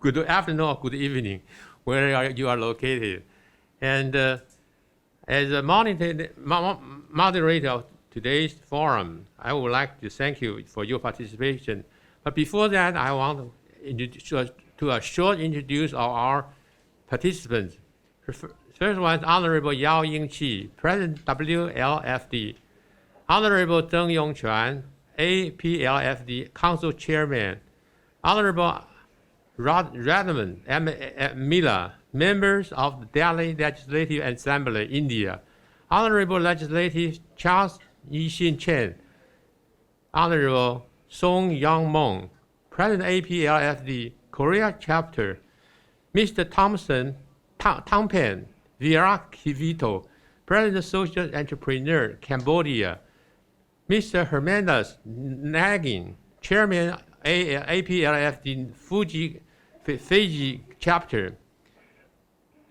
good afternoon or good evening, where you are located. And as a moderator of today's forum, I would like to thank you for your participation. But before that, I want to short introduce our participants. First one is Honorable Yaoying Qi, President WLFD. Honorable Zheng Yongquan, APLFD Council Chairman. Honorable Radhaman Miller, members of the Delhi Legislative Assembly, India. Honorable Legislative Charles Yixin Chen. Honorable Song Yang Meng, President APLFD Korea Chapter. Mr. Thongpen Virakivito, President Social Entrepreneur, Cambodia. Mr. Hermanas Nagin, Chairman APLFD Fiji Chapter.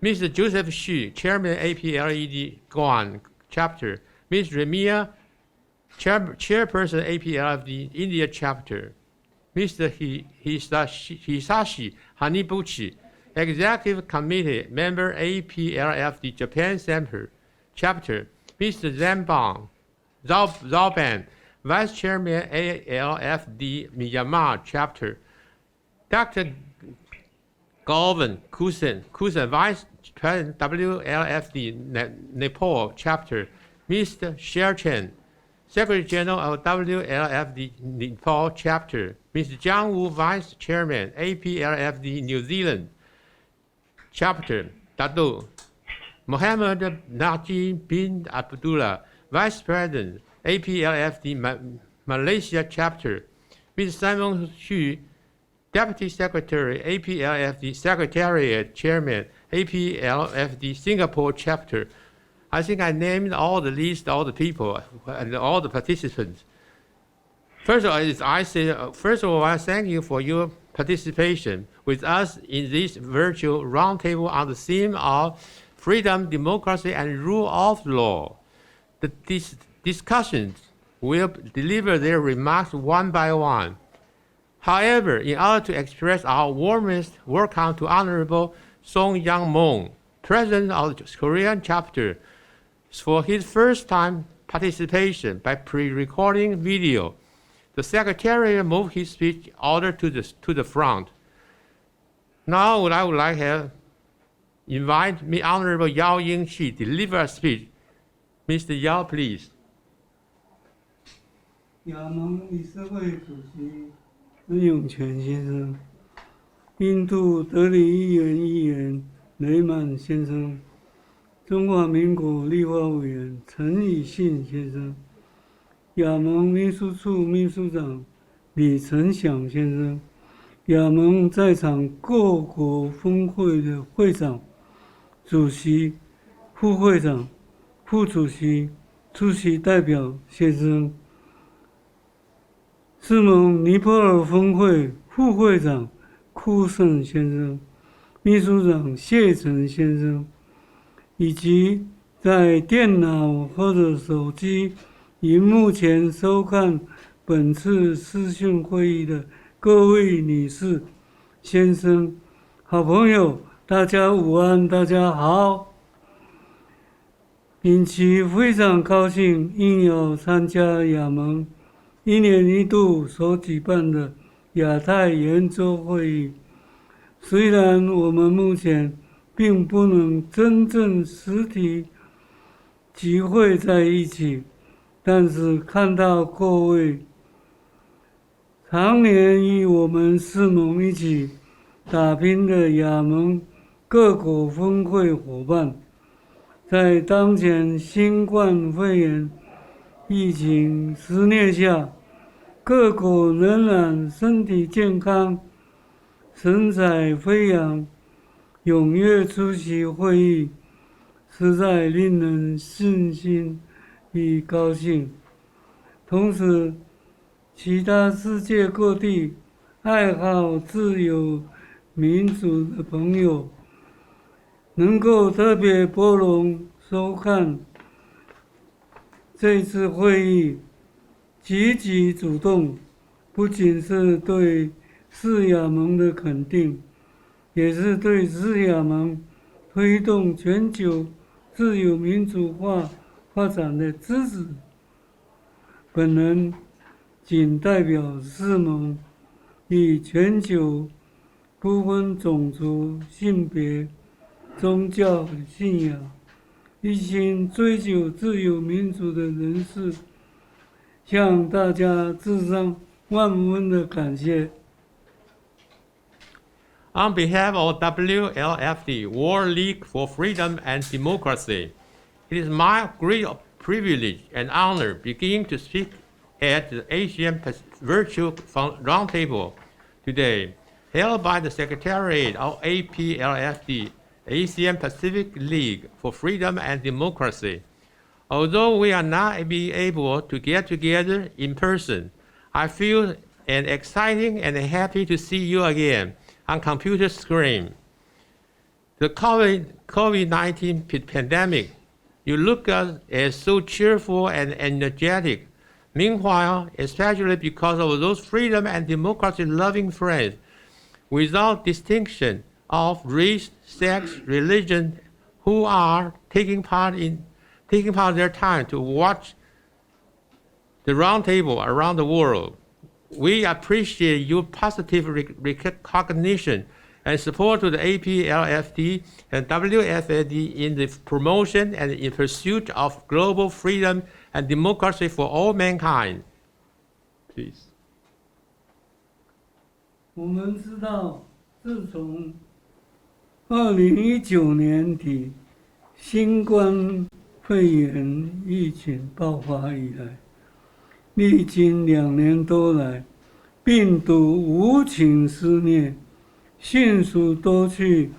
Mr. Joseph Xu, Chairman APLED Guan Chapter. Ms. Remia, Chairperson APLFD India Chapter. Mr. Hisashi Hanibuchi, Executive Committee Member APLFD Japan Chapter. Mr. Zhaoban, Vice Chairman ALFD Myanmar Chapter. Dr. Galvin Kusen, Vice President WLFD Nepal Chapter. Mr. Sherchen, Secretary General of WLFD Nepal Chapter. Mr. Jiang Wu, Vice Chairman APLFD New Zealand Chapter. Dadu Mohammed Najib bin Abdullah, Vice President APLFD Malaysia Chapter. Mr. Simon Xu, Deputy Secretary APLFD Secretariat Chairman APLFD Singapore Chapter. I think I named all the list, all the people, and all the participants. First of all, I thank you for your participation with us in this virtual roundtable on the theme of freedom, democracy, and rule of law. These discussions will deliver their remarks one by one. However, in order to express our warmest welcome to Honorable Song Yang Meng, President of the Korean Chapter, for his first-time participation by pre-recording video, the Secretary moved his speech order to the front. Now, I would like to invite Honorable Yaoying Qi to deliver a speech. Mr. Yao, please. 亚盟理事会主席曾永权先生，印度德里议员雷曼先生，中华民国立法委员陈以信先生，亚盟秘书处秘书长李呈祥先生，亚盟在场各国分会的会长、主席、副会长、副主席、出席代表先生，世盟尼泊尔分会副会长库森先生，秘书长谢臣先生，以及在电脑或者手机荧幕前收看本次视讯会议的各位女士、先生、好朋友，大家午安，大家好。本期非常高兴应邀参加亚盟1年1度所举办的亚太圆桌会议。虽然我们目前并不能真正实体集会在一起，但是看到各位常年与我们世盟一起打拼的亚盟各国分会伙伴，在当前新冠肺炎疫情肆虐下，各国仍然身体健康、神采飞扬，踊跃出席会议，实在令人信心与高兴。同时，其他世界各地爱好自由民主的朋友，能够特别包容收看这次会议，积极主动，不仅是对世亚盟的肯定，也是对日亚盟推动全球自由民主化发展的支持。本人仅代表世盟以全球不分种族、性别、宗教、信仰，一心追求自由民主的人士，向大家致上万分的感谢。On behalf of WLFD, World League for Freedom and Democracy, it is my great privilege and honor beginning to speak at the Asian Virtual Roundtable today, held by the Secretariat of APLFD, Asian Pacific League for Freedom and Democracy. Although we are not be able to get together in person, I feel exciting and happy to see you again on computer screen. The COVID-19 pandemic, you look as so cheerful and energetic. Meanwhile, especially because of those freedom and democracy-loving friends, without distinction of race, sex, religion, who are taking part of their time to watch the roundtable around the world. We appreciate your positive recognition and support to the APLFD and WFD in the promotion and in pursuit of global freedom and democracy for all mankind. Please. 我们知道，自从2019年底新冠肺炎疫情爆发以来，历经2年多来，病毒无情肆虐，迅速夺去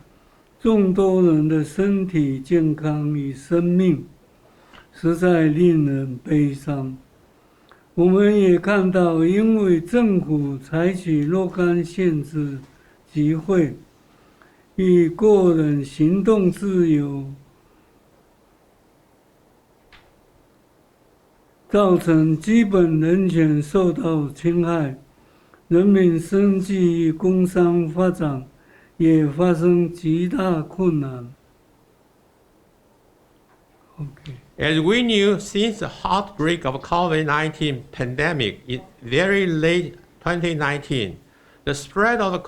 众多人的身体健康与生命，实在令人悲伤。我们也看到，因为政府采取若干限制集会与个人行动自由，造成基本人权受到侵害，人民生计与工商发展也发生极大困难。As we knew since the outbreak of COVID-19 pandemic in very late 2019, the spread of the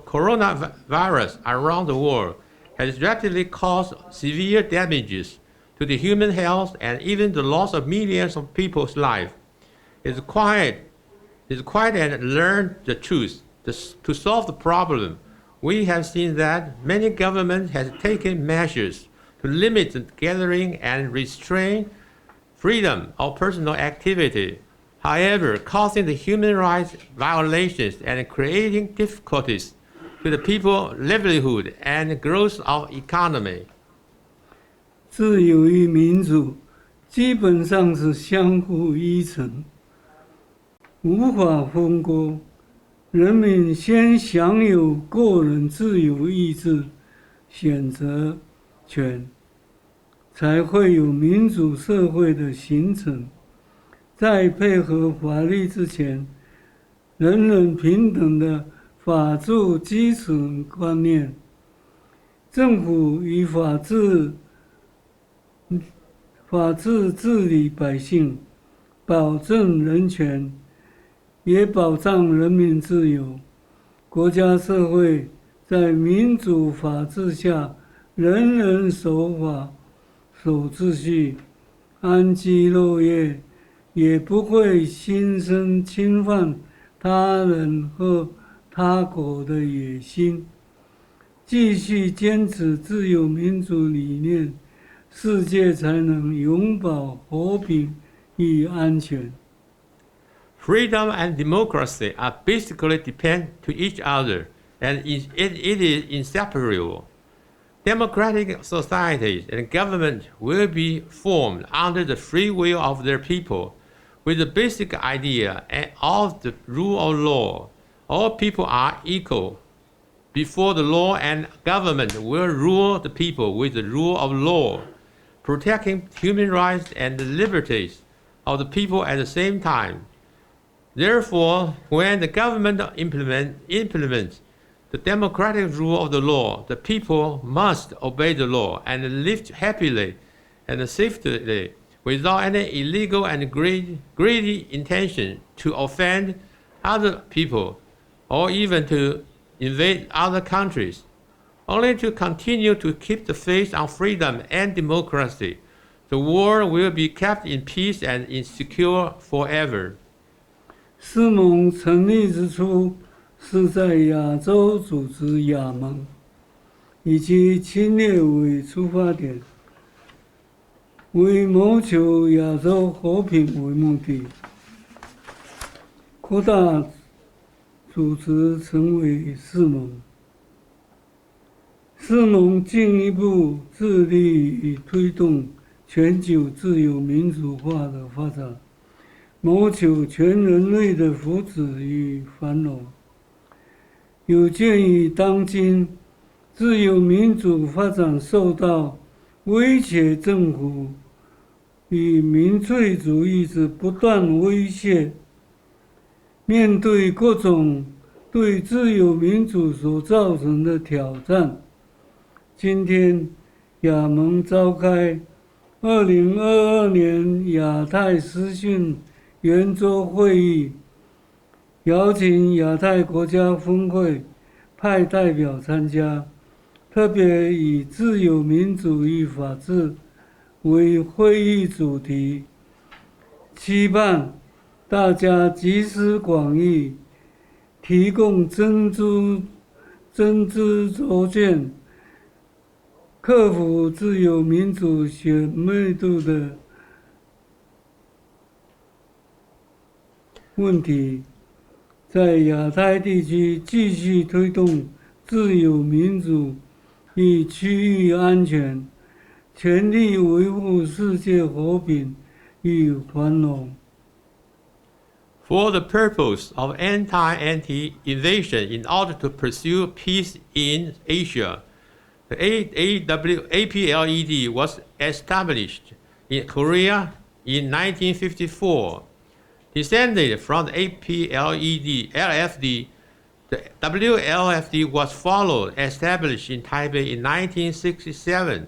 coronavirus around the world has rapidly caused severe damages to the human health and even the loss of millions of people's lives. It's quiet and learn the truth. To solve the problem, we have seen that many governments have taken measures to limit the gathering and restrain freedom of personal activity, however, causing the human rights violations and creating difficulties to the people's livelihood and growth of economy. 自由与民主基本上是相互依存，无法分割。人民先享有个人自由意志选择权，才会有民主社会的形成。在配合法律之前，人人平等的法治基础观念，政府与法治治理百姓，保证人权，也保障人民自由。国家社会在民主法治下，人人守法、守秩序，安居乐业，也不会心生侵犯他人和他国的野心。继续坚持自由民主理念，世界才能永保和平与安全。Freedom and democracy are basically depend to each other, and it is inseparable. Democratic societies and government will be formed under the free will of their people, with the basic idea of the rule of law. All people are equal before the law, and government will rule the people with the rule of law, protecting human rights and the liberties of the people at the same time. Therefore, when the government implements the democratic rule of the law, the people must obey the law and live happily and safely without any illegal and greedy intention to offend other people or even to invade other countries, only to continue to keep the faith on freedom and democracy. The world will be kept in peace and insecure forever. 世盟成立之初，是在亚洲组织亚盟，以其侵略为出发点，为谋求亚洲和平为目的，扩大组织成为世盟。世盟进一步致力于推动全球自由民主化的发展，谋求全人类的福祉与繁荣。有鉴于当今自由民主发展受到威胁政府与民粹主义之不断威胁，面对各种对自由民主所造成的挑战，今天亚盟召开2022年亚太视讯圆桌会议，邀请亚太国家峰会派代表参加，特别以自由民主与法治为会议主题，期盼大家集思广益，提供真知灼见，克服自由民主选媚度的问题，在亚太地区继续推动自由民主与区域安全，全力维护世界和平与繁荣。For the purpose of anti-invasion in order to pursue peace in Asia, the APLED was established in Korea in 1954. Descended from the LFD, the WLFD was established in Taipei in 1967,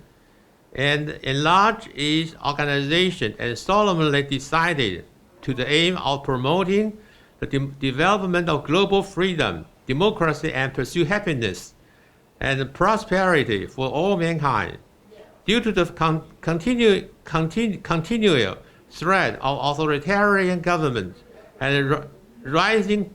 and enlarged its organization and solemnly decided to the aim of promoting the development of global freedom, democracy, and pursue happiness and prosperity for all mankind. Due to the continual threat of authoritarian government and rising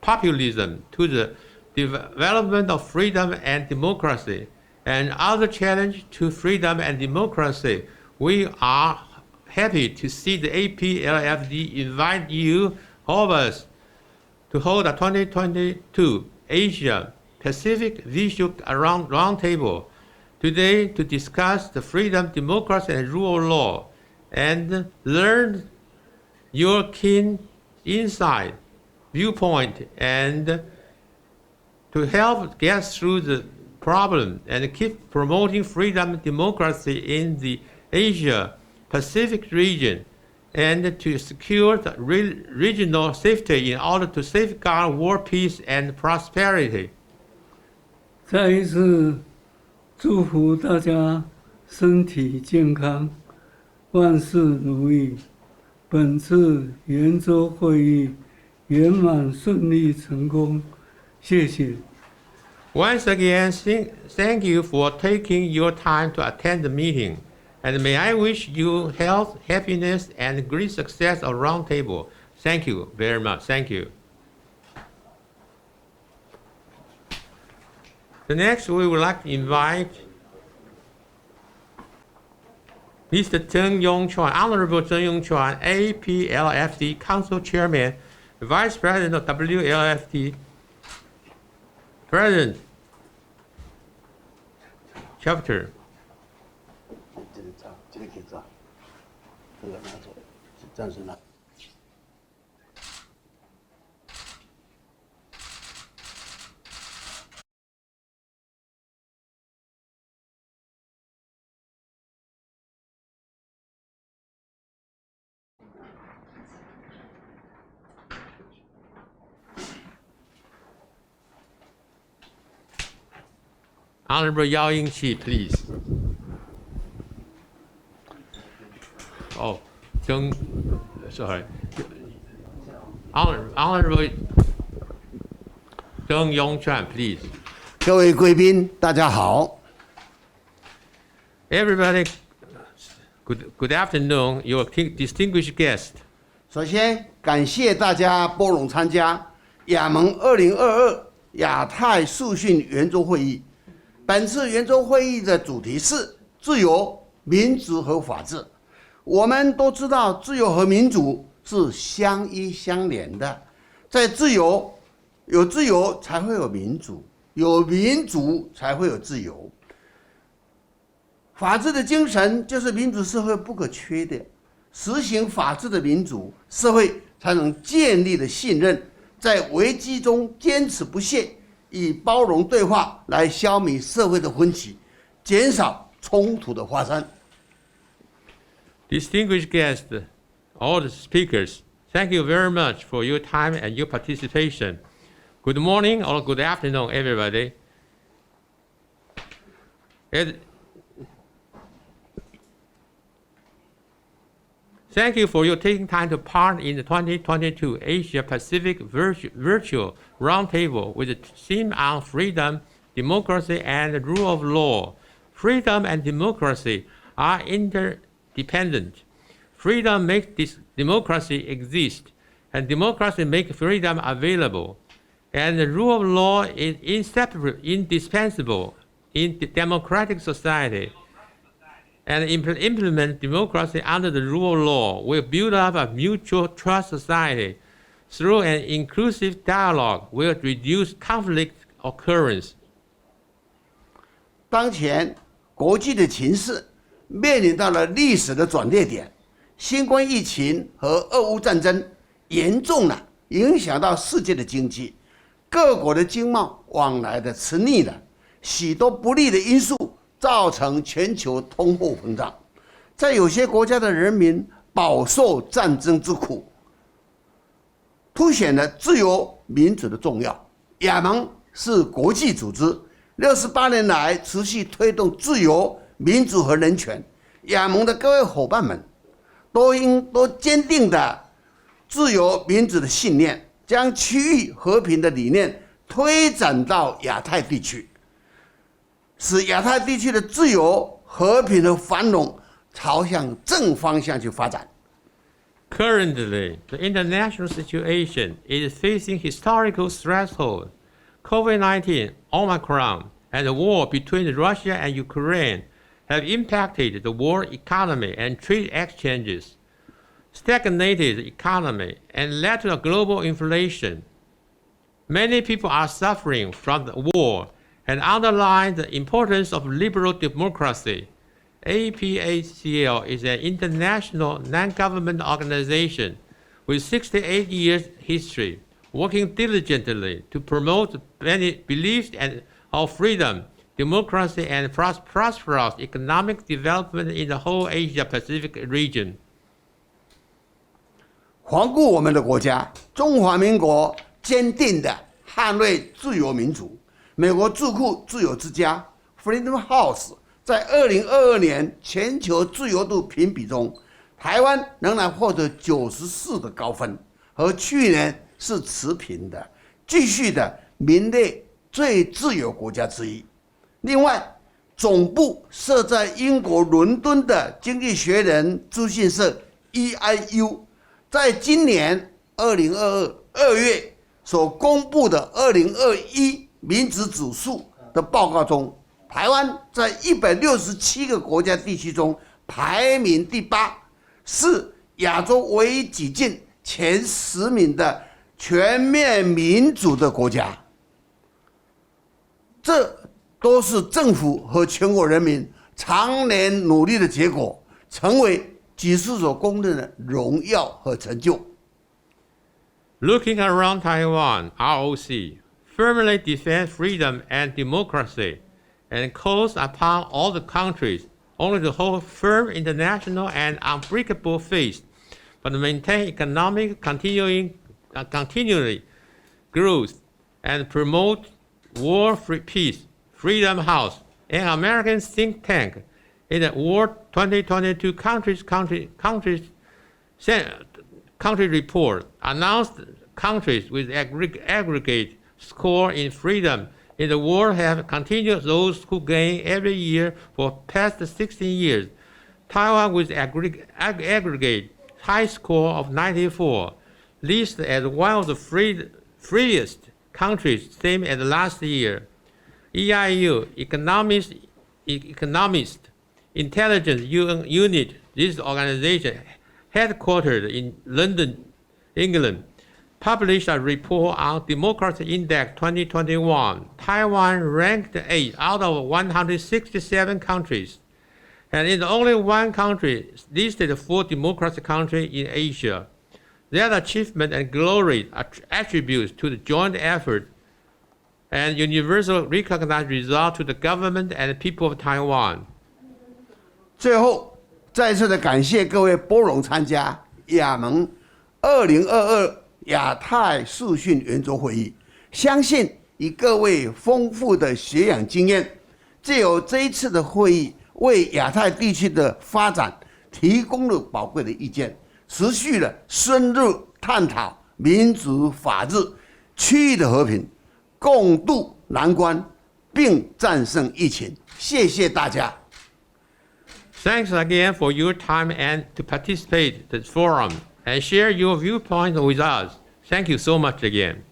populism to the development of freedom and democracy and other challenge to freedom and democracy, we are happy to see the APLFD invite you, all of us, to hold a 2022 Asia Pacific Visual Roundtable today to discuss the freedom, democracy, and rule of law, and learn your keen insight, viewpoint, and to help get through the problem and keep promoting freedom and democracy in the Asia Pacific region, and to secure the regional safety in order to safeguard world peace and prosperity. 再一次祝福大家身体健康，万事如意。本次圆桌会议圆满顺利成功，谢谢。Once again, thank you for taking your time to attend the meeting, and may I wish you health, happiness, and great success of Roundtable. Thank you very much. Thank you. The next, we would like to invite Mr.曾永权, Honorable曾永权, APLFD Council Chairman, Vice President of WLFD, President Chapter. 这个可以照，这个拿走，暂时拿。Honorable Yao Yingqi, please. Oh, sorry. Honorable Deng Yongchuan, please. 各位贵宾，大家好。Everybody, good afternoon, your distinguished guest. 首先，感谢大家拨冗参加亚盟2022亚太视讯圆桌会议。本次圆桌会议的主题是自由、民主和法治。我们都知道，自由和民主是相依相连的。在自由，有自由才会有民主，有民主才会有自由。法治的精神就是民主社会不可缺的。实行法治的民主社会才能建立的信任，在危机中坚持不懈，以包容对话来消弭社会的分歧，减少冲突的发生。Distinguished guests, all the speakers, thank you very much for your time and your participation. Good morning or good afternoon, everybody. Thank you for your taking time to part in the 2022 Asia Pacific Virtual Roundtable with the theme on freedom, democracy, and the rule of law. Freedom and democracy are interdependent. Freedom makes this democracy exist, and democracy makes freedom available. And the rule of law is indispensable in the democratic society. And implement democracy under the rule of law will build up a mutual trust society. Through an inclusive dialogue will reduce conflict occurrence. 当前国际的情势面临到了历史的转捩点，新冠疫情和俄乌战争严重了影响到世界的经济，各国的经贸往来的吃腻了，许多不利的因素造成全球通货膨胀，在有些国家的人民饱受战争之苦，凸显了自由民主的重要。亚盟是国际组织，68年来持续推动自由、民主和人权。亚盟的各位伙伴们都坚定的自由民主的信念，将区域和平的理念推展到亚太地区，使亚太地区的自由、和平和繁荣朝向正方向去发展。Currently, the international situation is facing historical threshold. COVID-19, Omicron, and the war between Russia and Ukraine have impacted the world economy and trade exchanges, stagnated the economy, and led to a global inflation. Many people are suffering from the war and underline the importance of liberal democracy. APACL is an international non-government organization with 68 years history, working diligently to promote the beliefs of freedom, democracy, and prosperous economic development in the whole Asia-Pacific region. 环顾我们的国家，中华民国坚定地捍卫自由民主。美国智库自由之家 Freedom House 在2022年全球自由度评比中，台湾仍然获得94的高分，和去年是持平的，继续的名列最自由国家之一。另外，总部设在英国伦敦的经济学人资讯社 EIU， 在今年2022 2月所公布的2021民主指数的报告中，台湾在167个国家地区中排名第8，是亚洲唯一挤进前10名的全面民主的国家。这都是政府和全国人民常年努力的结果，成为举世所公认的荣耀和成就。Looking around Taiwan, ROC firmly defends freedom and democracy and calls upon all the countries only to hold firm international and unbreakable faith, but maintain economic continually growth and promote war-free peace, Freedom House, an American think tank, in the World 2022 country report, announced countries with aggregate score in freedom in the world have continued those who gain every year for past 16 years. Taiwan with aggregate high score of 94, listed as one of the freest countries, same as last year. EIU, Economist Intelligence Unit, this organization, headquartered in London, England, published a report on Democracy Index 2021. Taiwan ranked 8 out of 167 countries, and is only one country listed for democratic country in Asia. Their achievement and glory are attributes to the joint effort and universal recognized result to the government and people of Taiwan. 最后，再次的感谢各位拨冗参加亚盟2022亚太视讯圆桌会议。相信以各位丰富的学养经验，藉由这一次的会议，为亚太地区的发展提供了宝贵的意见，持续了深入探讨民主、法治、区域的和平，共度难关，并战胜疫情。谢谢大家。Thanks again for your time and to participate in the forum and share your viewpoint with us. Thank you so much again.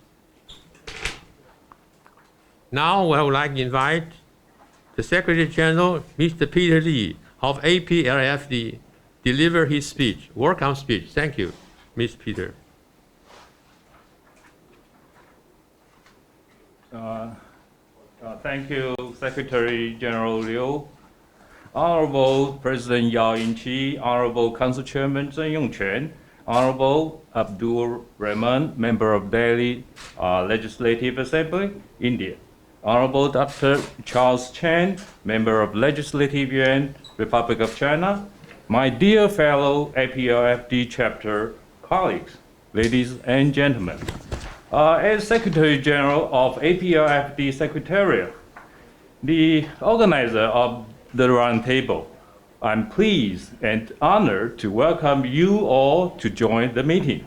Now I would like to invite the Secretary General, Mr. Peter Lee of APLFD, deliver his speech, welcome speech. Thank you, Mr. Peter. Thank you, Secretary General Liu. Honorable President Yaoyin Chi, Honorable Council Chairman曾永权, Honorable Abdul Rahman, Member of Delhi Legislative Assembly, India. Honorable Dr. Charles Chen, Member of Legislative Yuan, Republic of China. My dear fellow APLFD chapter colleagues, ladies and gentlemen. As Secretary General of APLFD Secretariat, the organizer of the roundtable, I'm pleased and honored to welcome you all to join the meeting.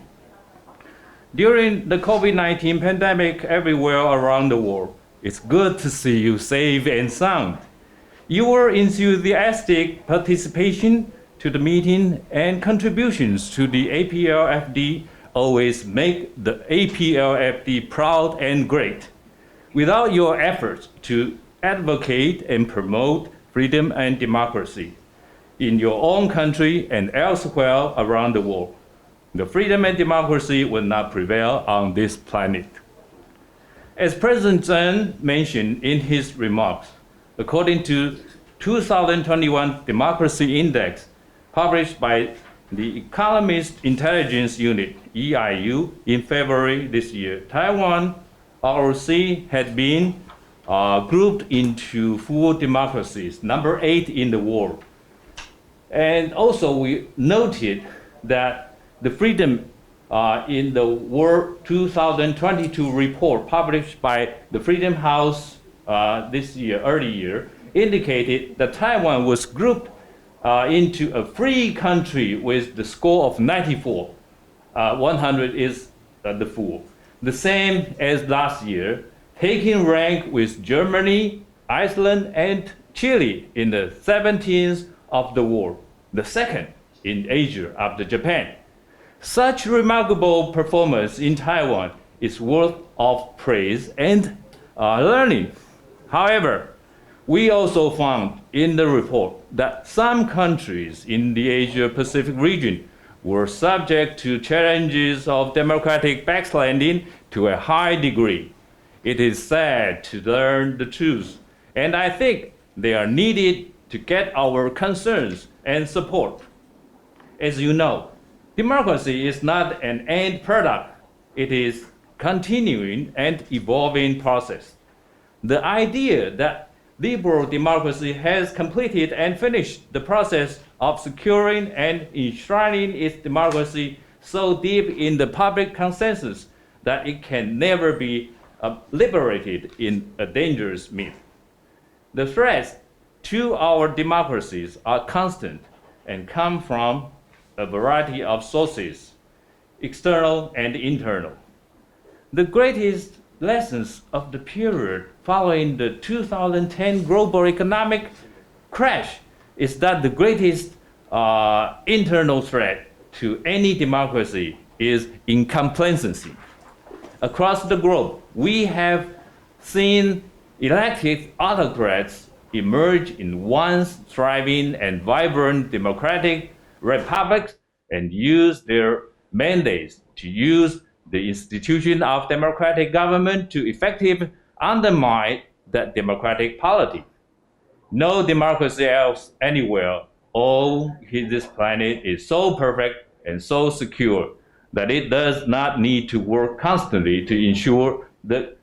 During the COVID-19 pandemic everywhere around the world, it's good to see you safe and sound. Your enthusiastic participation to the meeting and contributions to the APLFD always make the APLFD proud and great. Without your efforts to advocate and promote freedom and democracy in your own country and elsewhere around the world, the freedom and democracy will not prevail on this planet. As President Chen mentioned in his remarks, according to 2021 Democracy Index published by the Economist Intelligence Unit, EIU, in February this year, Taiwan, ROC, had been grouped into 4 democracies, number 8 in the world. And also we noted that the freedom in the World 2022 report published by the Freedom House this year, early year, indicated that Taiwan was grouped into a free country with the score of 94. 100 is the full. The same as last year, taking rank with Germany, Iceland, and Chile in the 17th of the world, the second in Asia after Japan. Such remarkable performance in Taiwan is worth of praise and learning. However, we also found in the report that some countries in the Asia-Pacific region were subject to challenges of democratic backsliding to a high degree. It is sad to learn the truth, and I think they are needed to get our concerns and support. As you know, democracy is not an end product. It is continuing and evolving process. The idea that liberal democracy has completed and finished the process of securing and enshrining its democracy so deep in the public consensus that it can never be liberated in a dangerous myth. The threats to our democracies are constant and come from a variety of sources, external and internal. The greatest lessons of the period following the 2010 global economic crash is that the greatest internal threat to any democracy is incomplacency. Across the globe, we have seen elected autocrats emerge in once thriving and vibrant democratic republics and use their mandates to use the institution of democratic government to effectively undermine that democratic polity. No democracy else anywhere on this planet is so perfect and so secure that it does not need to work constantly to ensure the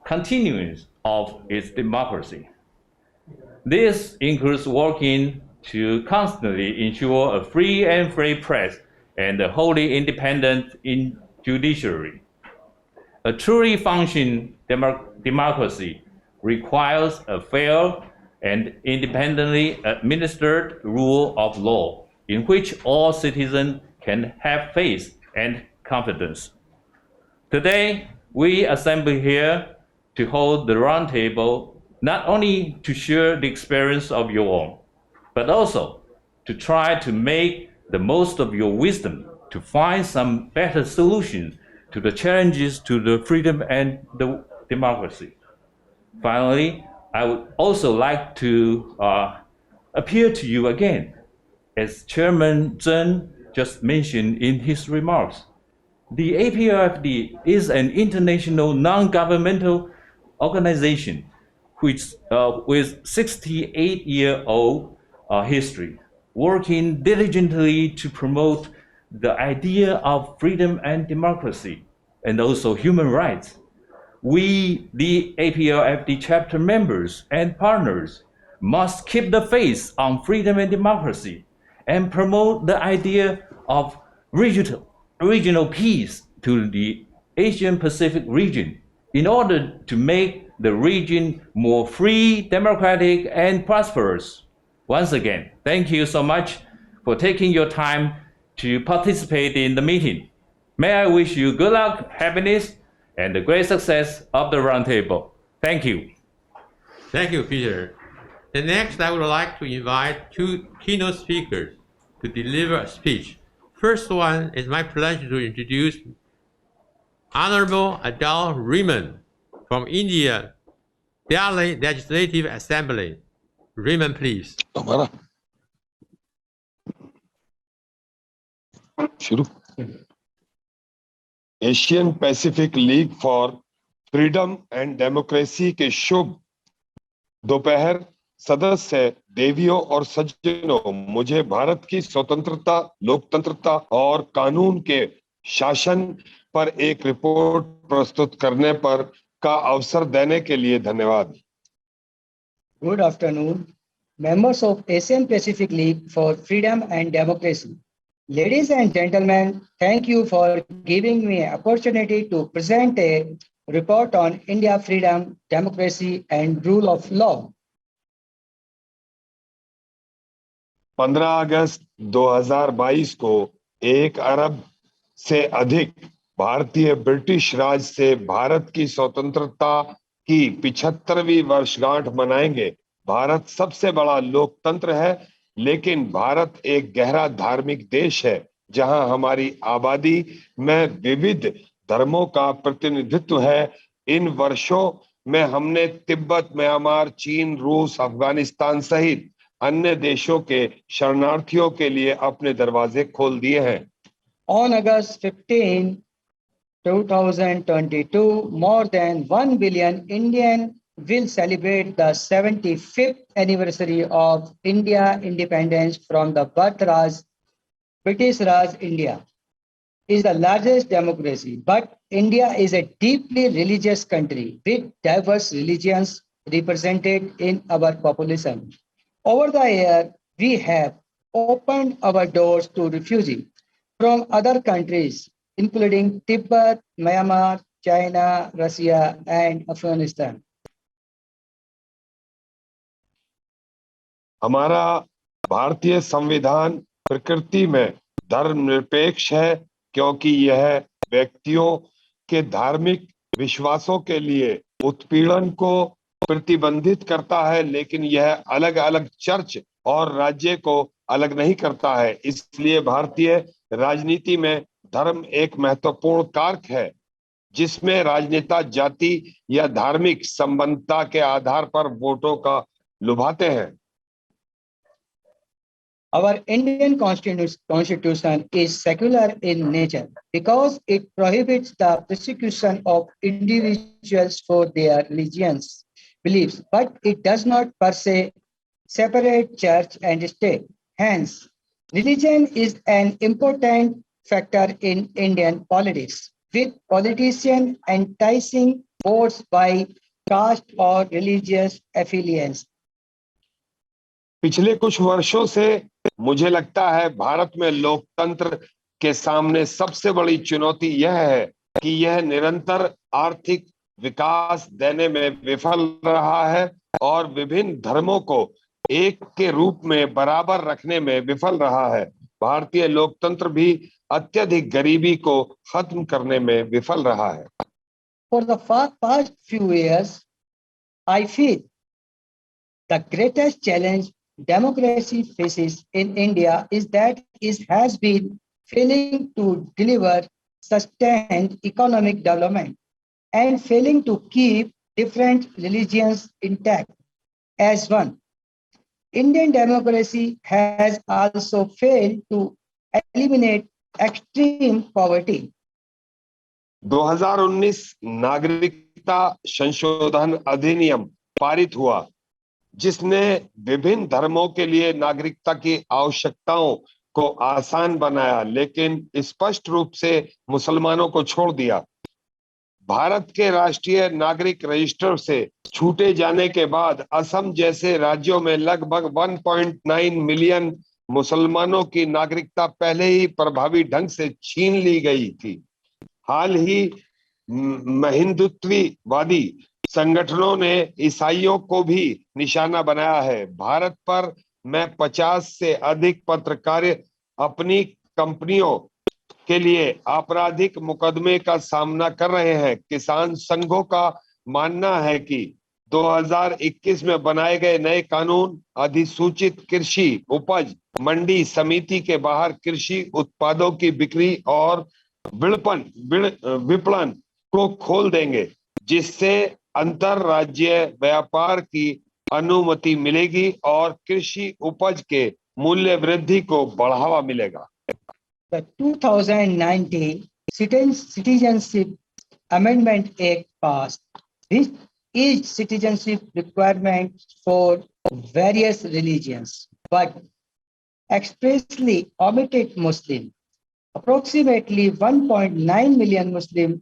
continuance of its democracy. This includes working to constantly ensure a free and fair press and a wholly independent judiciary. A truly functioning democracy requires a fair and independently administered rule of law in which all citizens can have faith and confidence. Today, we assemble here to hold the roundtable not only to share the experience of your own, but also to try to make the most of your wisdom to find some better solutions to the challenges to the freedom and the democracy. Finally, I would also like to appeal to you again, as Chairman Zheng just mentioned in his remarks. The APRFD is an international non-governmental organization which, with 68-year-old history, working diligently to promote the idea of freedom and democracy, and also human rights. We, the APRFD chapter members and partners, must keep the faith on freedom and democracy and promote the idea of regional peace to the Asian Pacific region in order to make the region more free, democratic, and prosperous. Once again, thank you so much for taking your time to participate in the meeting. May I wish you good luck, happiness, and the great success of the roundtable. Thank you. Thank you, Peter. And next, I would like to invite two keynote speakers to deliver a speech. First one, it's my pleasure to introduce Honorable Adal Raymond from India, Delhi Legislative Assembly. Raymond, please. Asian Pacific league for freedom and democracy के शुभ दोपहर सदस्य देवियों और सज्जनों, मुझे भारत की स्वतंत्रता, लोकतंत्रता और कानून के शासन पर एक रिपोर्ट प्रस्तुत करने पर का अवसर देने के लिए धन्यवाद. Good afternoon, members of Asian Pacific League for Freedom and Democracy. Ladies and gentlemen, thank you for giving me an opportunity to present a report on India freedom, democracy, and rule of law. 15 अगस्त 2022 को 1 अरब से अधिक भारतीय British राज से भारत की स्वतंत्रता की 75वीं वर्षगांठ मनाएंगे. भारत सबसे बड़ा लोकतंत्र है, लेकिन भारत एक गहरा धार्मिक देश है जहां हमारी आबादी में विविध धर्मों का प्रतिनिधित्व है. इन वर्षों में हमने तिब्बत, म्यांमार, चीन, रूस, अफगानिस्तान सहित अन्य देशों के शरणार्थियों के लिए अपने दरवाजे खोल दिए हैं. On August 15, 2022, more than 1 billion Indians will celebrate the 75th anniversary of India independence from the British Raj. India is the largest democracy, but India is a deeply religious country with diverse religions represented in our population. Over the years, we have opened our doors to refugees from other countries, including Tibet, Myanmar, China, Russia, and Afghanistan. हमारा भारतीय संविधान प्रकृति में धर्मनिरपेक्ष है, क्योंकि यह व्यक्तियों के धार्मिक विश्वासों के लिए उत्पीड़न को प्रतिबंधित करता है, लेकिन यह अलग अलग चर्च और राज्य को अलग नहीं करता है। इसलिए भारतीय राजनीति में धर्म एक महत्वपूर्ण कारक है, जिसमें राजनेता जाति या धार्मिक संबद्धता के आधार पर वोटों का लुभाते हैं। Our Indian constitution is secular in nature because it prohibits the persecution of individuals for their religious beliefs, but it does not per se separate church and state. Hence, religion is an important factor in Indian politics, with politicians enticing votes by caste or religious affiliation. पिछले कुछ वर्षों से मुझे लगता है भारत में लोकतंत्र के सामने सबसे बड़ी चुनौती यह है कि यह निरंतर आर्थिक विकास देने में विफल रहा है और विभिन्न धर्मों को एक के रूप में बराबर रखने में विफल रहा है। भारतीय लोकतंत्र भी अत्यधिक गरीबी को खत्म करने में विफल रहा है। For the past few years, I feel the greatest challenge democracy faces in India is that it has been failing to deliver sustained economic development and failing to keep different religions intact as one. Indian democracy has also failed to eliminate extreme poverty. 2019 नागरिकता संशोधन अधिनियम पारित हुआ, जिसने विभिन्न धर्मों के लिए नागरिकता की आवश्यकताओं को आसान बनाया, लेकिन स्पष्ट रूप से मुसलमानों को छोड़ दिया। भारत के राष्ट्रीय नागरिक रजिस्टर से छूटे जाने के बाद असम जैसे राज्यों में लगभग 1.9 मिलियन मुसलमानों की नागरिकता पहले ही प्रभावी ढंग से छीन ली गई थी। हाल ही हिंदुत्ववादी संगठनों ने ईसाइयों को भी निशाना बनाया है। भारत पर में 50 से अधिक पत्रकार अपनी कंपनियों के लिए आपराधिक मुकदमे का सामना कर रहे हैं। किसान संघों का मानना है कि 2021 में बनाए गए नए कानून अधिसूचित कृषि उपज मंडी समिति के बाहर कृषि उत्पादों की बिक्री और विपणन को खोल देंगे, जिससे अंतरराज्यीय व्यापार की अनुमति मिलेगी और कृषि उपज के मूल्य वृद्धि को बढ़ावा मिलेगा। The 2019 Citizenship Amendment Act passed, which is citizenship requirement for various religions, but expressly omitted Muslims. Approximately 1.9 million Muslims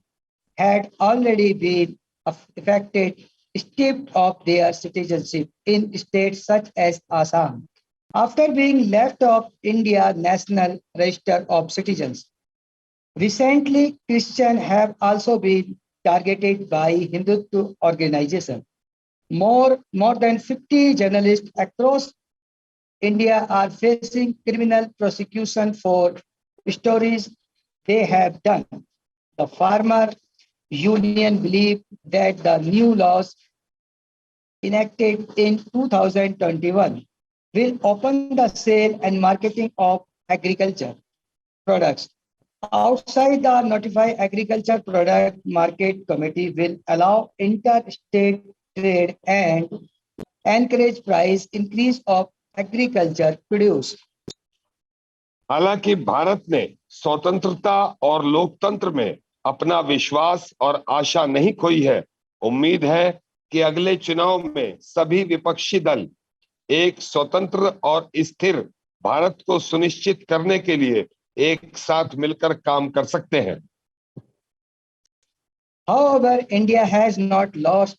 had already been affected, stripped of their citizenship in states such as Assam, after being left off India's National Register of Citizens. Recently, Christians have also been targeted by Hindutva organizations. More than 50 journalists across India are facing criminal prosecution for stories they have done. The farmer union believe that the new laws enacted in 2021 will open the sale and marketing of agriculture products outside the notified agriculture product market committee will allow interstate trade and encourage price increase of agriculture produce. हालांकि भारत ने स्वतंत्रता और लोकतंत्र में अपना विश्वास और आशा नहीं खोई है। उम्मीद है कि अगले चुनाव में सभी विपक्षी दल एक स्वतंत्र और स्थिर भारत को सुनिश्चित करने के लिए एक साथ मिलकर काम कर सकते हैं। However, India has not lost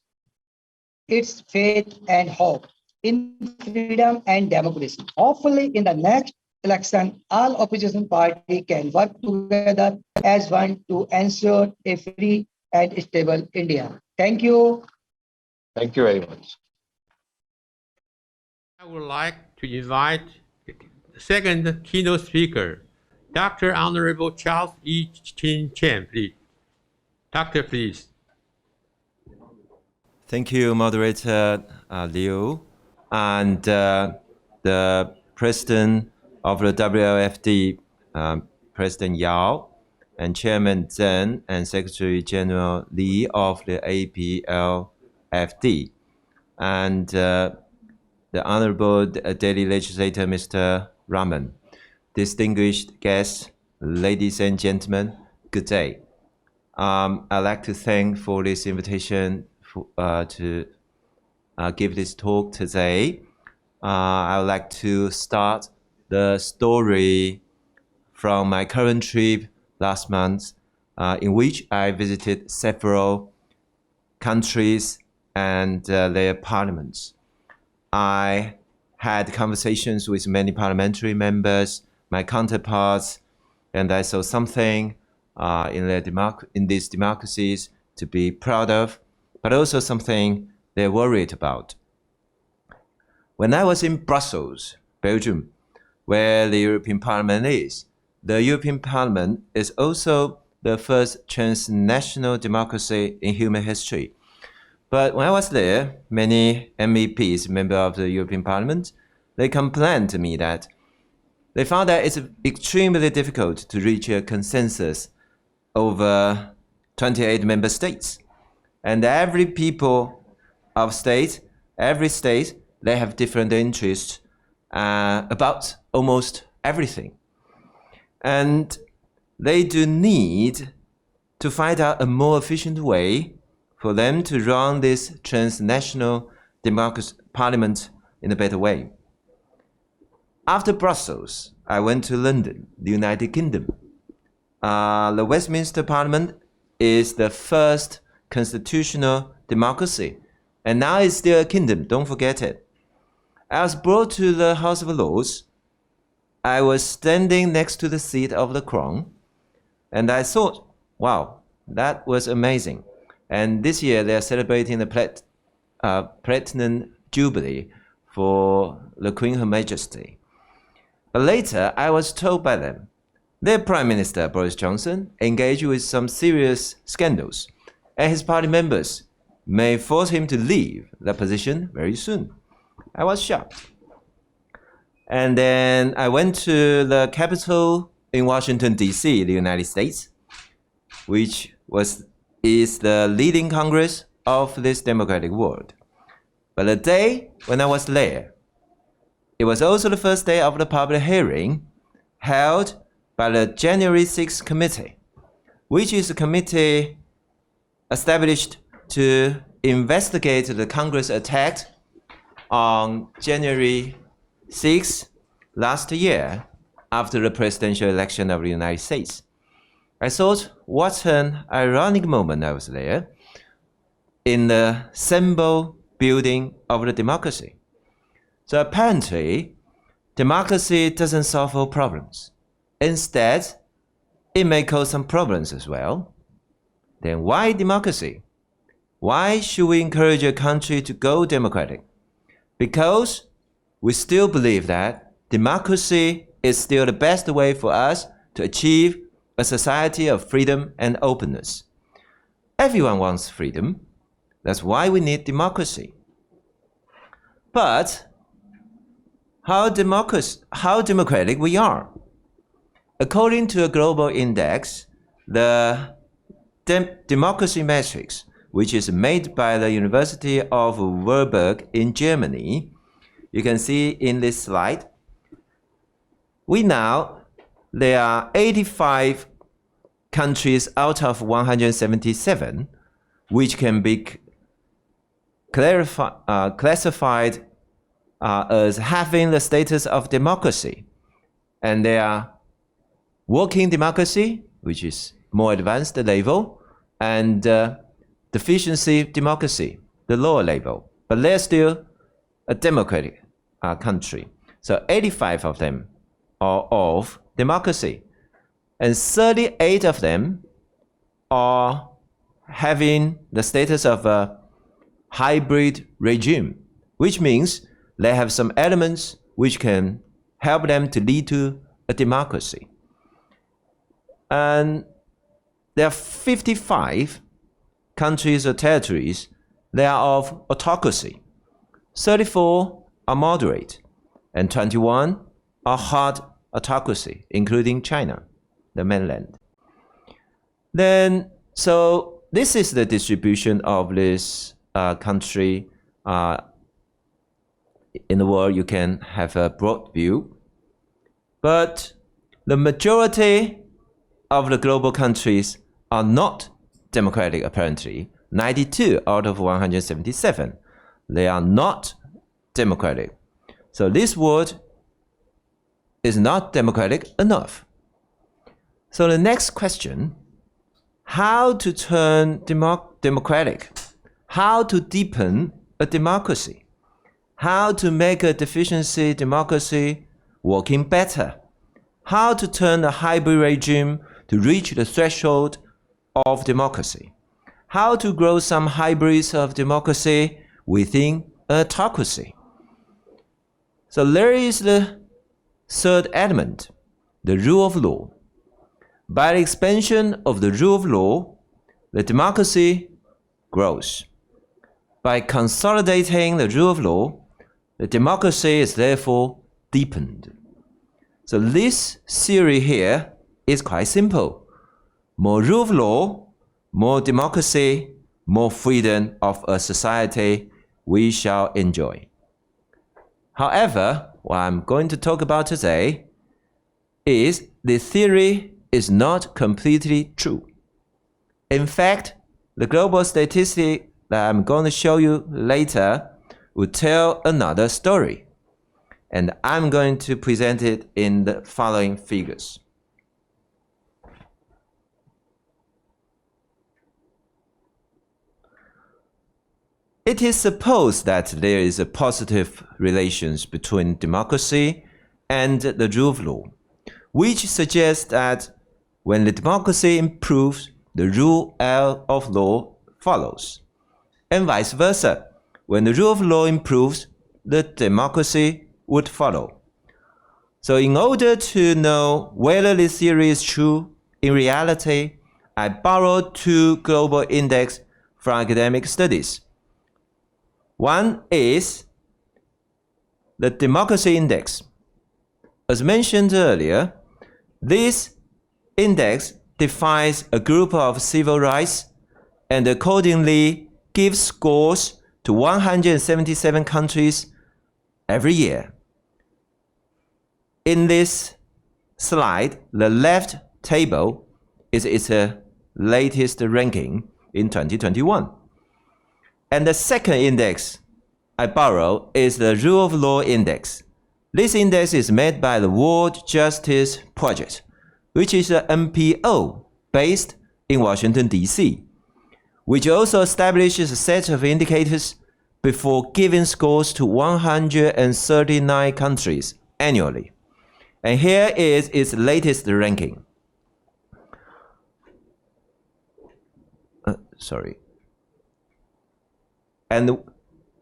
its faith and hope in freedom and democracy. Hopefully, in the next election, all opposition parties can work together as one to ensure a free and stable India. Thank you. Thank you very much. I would like to invite the second keynote speaker, Dr. Honorable Charles E. Chin Chen, please. Doctor, please. Thank you, Moderator Liu, and the President of the WLFD, President Yao, and Chairman Zheng, and Secretary General Li of the APLFD, and the Honorable Daily Legislator, Mr. Raman. Distinguished guests, ladies and gentlemen, good day. I'd like to thank for this invitation to give this talk today. I would like to start the story from my current trip last month, in which I visited several countries and their parliaments. I had conversations with many parliamentary members, my counterparts, and I saw something in these democracies to be proud of, but also something they're worried about. When I was in Brussels, Belgium, where the European Parliament is, the European Parliament is also the first transnational democracy in human history. But when I was there, many MEPs, members of the European Parliament, they complained to me that they found that it's extremely difficult to reach a consensus over 28 member states. And every people of state, every state, they have different interests about almost everything. And they do need to find out a more efficient way for them to run this transnational democracy parliament in a better way. After Brussels, I went to London, the United Kingdom. The Westminster Parliament is the first constitutional democracy, and now it's still a kingdom, don't forget it. I was brought to the House of Lords. I was standing next to the seat of the crown, and I thought, wow, that was amazing. And this year they are celebrating the Platinum Jubilee for the Queen Her Majesty. But later, I was told by them, their Prime Minister, Boris Johnson, engaged with some serious scandals, and his party members may force him to leave that position very soon. I was shocked. And then I went to the Capitol in Washington, D.C., the United States, which is the leading Congress of this democratic world. But the day when I was there, it was also the first day of the public hearing held by the January 6th Committee, which is a committee established to investigate the Congress attack on January 6th last year after the presidential election of the United States. I thought, what an ironic moment I was there in the symbol building of the democracy. So apparently, democracy doesn't solve all problems. Instead, it may cause some problems as well. Then why democracy? Why should we encourage a country to go democratic? Because we still believe that democracy is still the best way for us to achieve a society of freedom and openness. Everyone wants freedom. That's why we need democracy. But how democratic we are? According to a global index, the democracy matrix, which is made by the University of Würzburg in Germany, you can see in this slide, there are 85 countries out of 177 which can be classified as having the status of democracy. And they are working democracy, which is more advanced level, and deficiency democracy, the lower level. But they're still a democratic country. So 85 of them are of democracy. And 38 of them are having the status of a hybrid regime, which means they have some elements which can help them to lead to a democracy. And there are 55 countries or territories that are of autocracy. 34 are moderate, and 21 are hard autocracy, including China, the mainland. Then, so this is the distribution of this country in the world. You can have a broad view, but the majority of the global countries are not democratic, apparently. 92 out of 177, they are not democratic. So this world is not democratic enough. So the next question, how to turn democratic? How to deepen a democracy? How to make a deficiency democracy working better? How to turn a hybrid regime to reach the threshold of democracy? How to grow some hybrids of democracy within an autocracy? So there is the third element, the rule of law. By the expansion of the rule of law, the democracy grows. By consolidating the rule of law, the democracy is therefore deepened. So this theory here is quite simple. More rule of law, more democracy, more freedom of a society we shall enjoy. However, what I'm going to talk about today is the theory is not completely true. In fact, the global statistic that I'm going to show you later will tell another story. And I'm going to present it in the following figures. It is supposed that there is a positive relations between democracy and the rule of law, which suggests that when the democracy improves, the rule of law follows, and vice versa. When the rule of law improves, the democracy would follow. So in order to know whether this theory is true, in reality, I borrowed two global index from academic studies. One is the Democracy Index. As mentioned earlier, this index defines a group of civil rights and accordingly gives scores to 177 countries every year. In this slide, the left table is its latest ranking in 2021. And the second index I borrow is the Rule of Law Index. This index is made by the World Justice Project, which is an NPO based in Washington, D.C., which also establishes a set of indicators before giving scores to 139 countries annually. And here is its latest ranking. And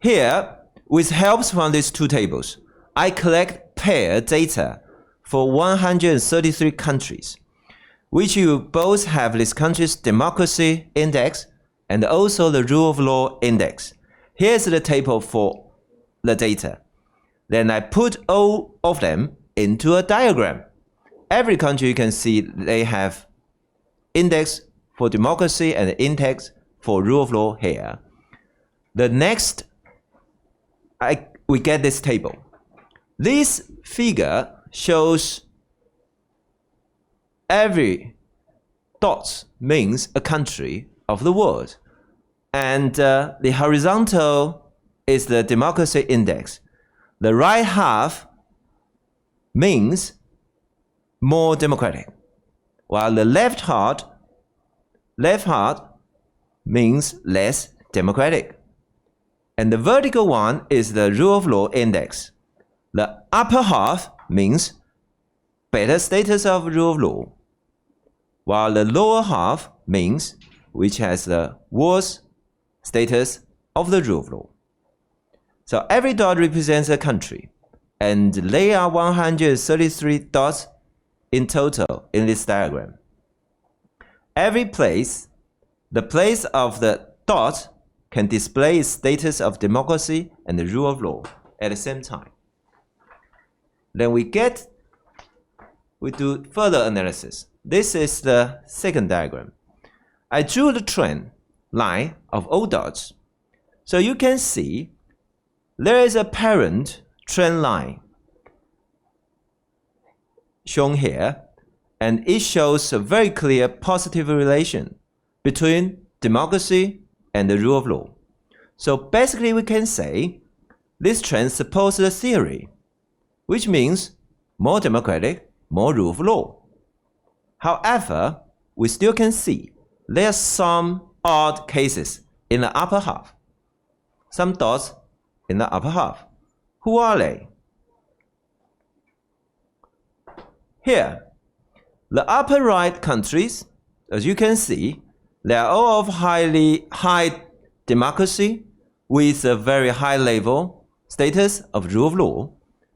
here, with help from these two tables, I collect pair data for 133 countries, which you both have this country's democracy index and also the rule of law index. Here's the table for the data. Then I put all of them into a diagram. Every country you can see they have index for democracy and index for rule of law here. The next, we get this table. This figure shows every dot means a country of the world. And the horizontal is the democracy index. The right half means more democratic, while the left half means less democratic. And the vertical one is the rule of law index. The upper half means better status of rule of law, while the lower half means which has the worst status of the rule of law. So every dot represents a country. and there are 133 dots in total in this diagram. Every place, the place of the dot can display its status of democracy and the rule of law at the same time. Then we do further analysis. This is the second diagram. I drew the trend line of all dots. So you can see there is a parent trend line shown here, and it shows a very clear positive relation between democracy and the rule of law. So basically we can say this trend supports the theory, which means more democratic, more rule of law. However, we still can see there are some odd cases in the upper half. Some dots in the upper half. Who are they? Here, the upper right countries, as you can see, they are all of high democracy with a very high level status of rule of law.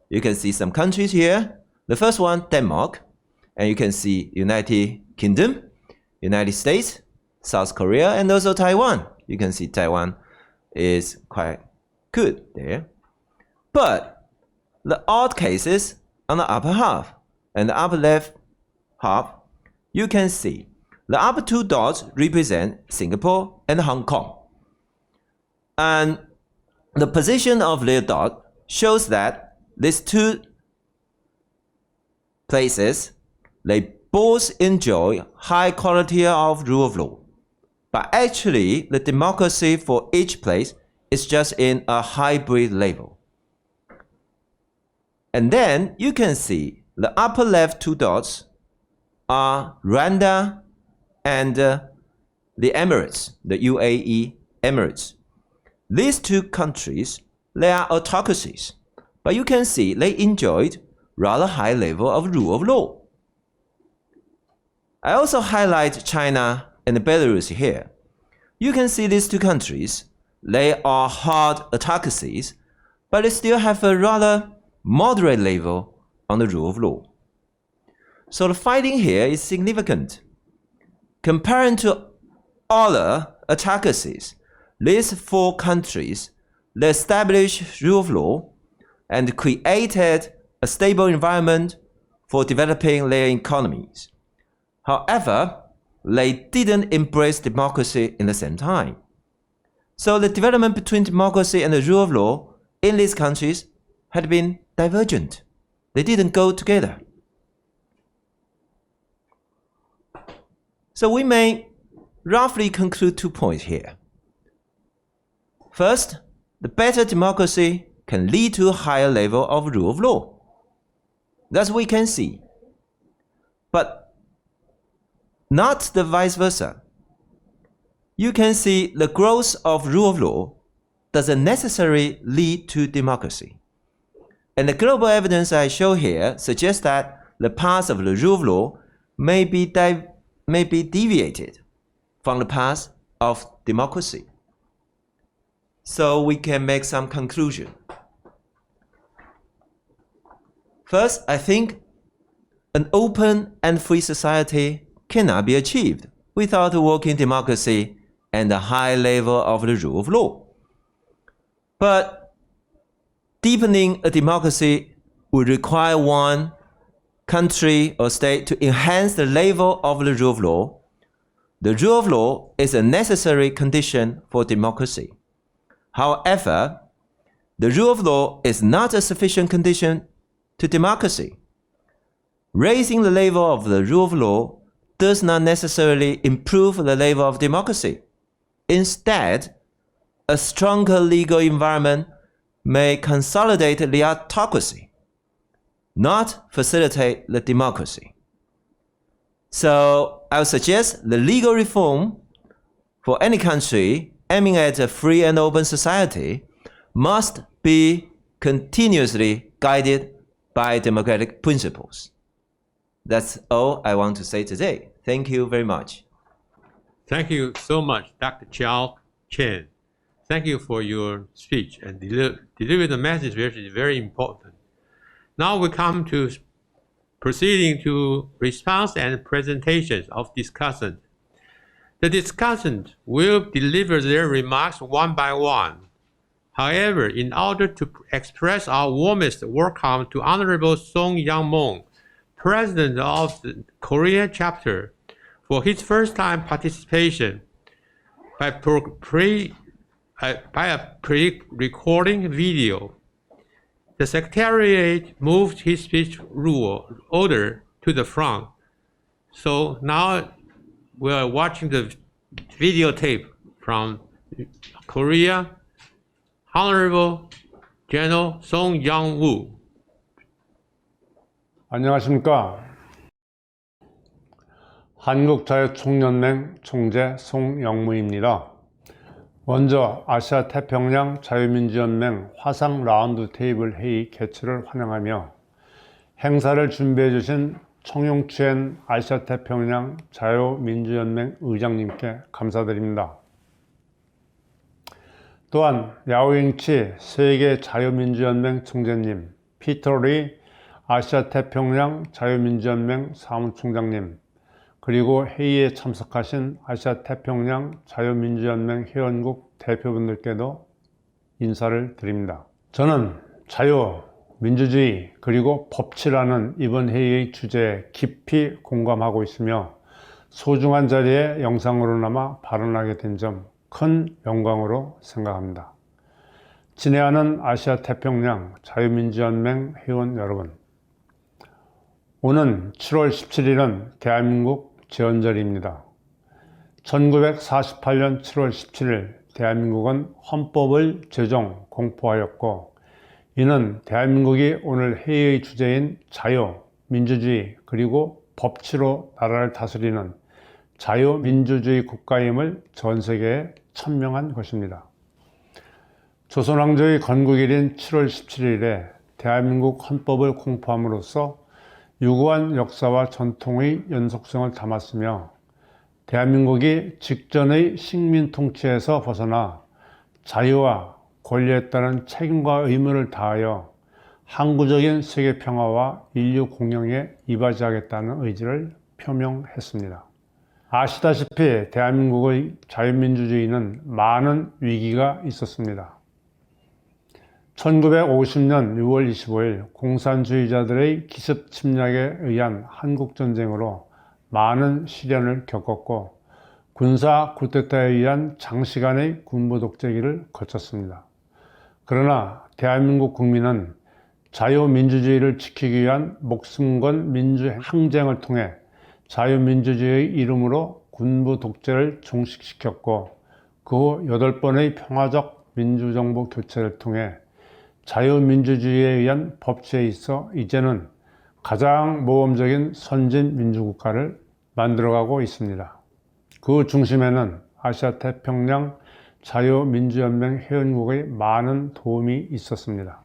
You can see some countries here. The first one, Denmark, and you can see United Kingdom, United States, South Korea, and also Taiwan. You can see Taiwan is quite good there. But the odd cases on the upper half and the upper left half, you can see the upper two dots represent Singapore and Hong Kong. And the position of their dot shows that these two places, they both enjoy high quality of rule of law. But actually, the democracy for each place is just in a hybrid level. And then you can see the upper left two dots are Rwanda and the Emirates, the UAE Emirates. These two countries, they are autocracies, but you can see they enjoyed rather high level of rule of law. I also highlight China and Belarus here. You can see these two countries, they are hard autocracies, but they still have a rather moderate level on the rule of law. So the finding here is significant. Comparing to other autocracies, these four countries, they established rule of law and created a stable environment for developing their economies. However, they didn't embrace democracy in the same time. So the development between democracy and the rule of law in these countries had been divergent. They didn't go together. So we may roughly conclude 2 points here. First, the better democracy can lead to a higher level of rule of law. That's what we can see. But not the vice versa. You can see the growth of rule of law doesn't necessarily lead to democracy. And the global evidence I show here suggests that the path of the rule of law may be deviated from the path of democracy. So we can make some conclusion. First, I think an open and free society cannot be achieved without a working democracy and a high level of the rule of law. But deepening a democracy would require one country or state to enhance the level of the rule of law. The rule of law is a necessary condition for democracy. However, the rule of law is not a sufficient condition to democracy. Raising the level of the rule of law does not necessarily improve the level of democracy. Instead, a stronger legal environment may consolidate the autocracy, not facilitate the democracy. So I would suggest the legal reform for any country aiming at a free and open society must be continuously guided by democratic principles. That's all I want to say today. Thank you very much. Thank you so much, Dr. Chiao Chen. Thank you for your speech and deliver the message, which is very important. Now we come to proceeding to response and presentations of discussants. The discussants will deliver their remarks one by one. However, in order to express our warmest welcome to Honorable Song Yang-mong, President of the Korea chapter, for his first-time participation by a pre-recording video, the Secretariat moved his speech order to the front. So now we are watching the videotape from Korea. Honorable General Song Yang-woo. 안녕하십니까. 한국자유총연맹 총재 송영무입니다. 먼저 아시아 태평양 자유민주연맹 화상 라운드 테이블 회의 개최를 환영하며 행사를 준비해 주신 청용추엔 아시아 태평양 자유민주연맹 의장님께 감사드립니다. 또한 야오잉치 세계 자유민주연맹 총재님, 피터 리 아시아 태평양 자유민주연맹 사무총장님, 그리고 회의에 참석하신 아시아 태평양 자유민주연맹 회원국 대표분들께도 인사를 드립니다. 저는 자유, 민주주의, 그리고 법치라는 이번 회의의 주제에 깊이 공감하고 있으며 소중한 자리에 영상으로나마 발언하게 된 점 큰 영광으로 생각합니다. 친애하는 아시아 태평양 자유민주연맹 회원 여러분, 오는 7월 17일은 대한민국 제헌절입니다. 1948년 7월 17일 대한민국은 헌법을 제정 공포하였고, 이는 대한민국이 오늘 회의의 주제인 자유, 민주주의, 그리고 법치로 나라를 다스리는 자유민주주의 국가임을 전 세계에 천명한 것입니다. 조선왕조의 건국일인 7월 17일에 대한민국 헌법을 공포함으로써 유구한 역사와 전통의 연속성을 담았으며, 대한민국이 직전의 식민 통치에서 벗어나 자유와 권리에 따른 책임과 의무를 다하여 항구적인 세계 평화와 인류 공영에 이바지하겠다는 의지를 표명했습니다. 아시다시피 대한민국의 자유민주주의는 많은 위기가 있었습니다. 1950년 6월 25일 공산주의자들의 기습 침략에 의한 한국전쟁으로 많은 시련을 겪었고, 군사 쿠데타에 의한 장시간의 군부 독재기를 거쳤습니다. 그러나 대한민국 국민은 자유민주주의를 지키기 위한 목숨 건 민주항쟁을 통해 자유민주주의의 이름으로 군부 독재를 종식시켰고, 그 후 8번의 평화적 민주정부 교체를 통해 자유민주주의에 의한 법치에 있어 이제는 가장 모범적인 선진 민주국가를 만들어가고 있습니다. 그 중심에는 아시아 태평양 자유민주연맹 회원국의 많은 도움이 있었습니다.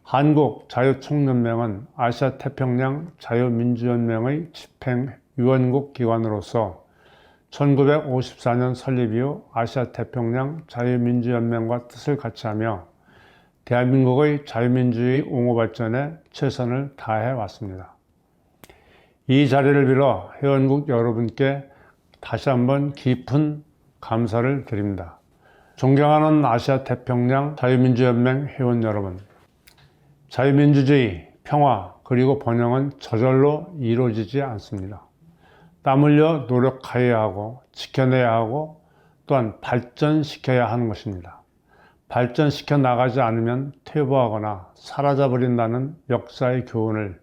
한국자유총연맹은 아시아 태평양 자유민주연맹의 집행위원국 기관으로서 1954년 설립 이후 아시아 태평양 자유민주연맹과 뜻을 같이하며 대한민국의 자유민주주의 옹호 발전에 최선을 다해 왔습니다. 이 자리를 빌어 회원국 여러분께 다시 한번 깊은 감사를 드립니다. 존경하는 아시아 태평양 자유민주연맹 회원 여러분, 자유민주주의, 평화, 그리고 번영은 저절로 이루어지지 않습니다. 땀 흘려 노력하여야 하고 지켜내야 하고 또한 발전시켜야 하는 것입니다. 발전시켜 나가지 않으면 퇴보하거나 사라져버린다는 역사의 교훈을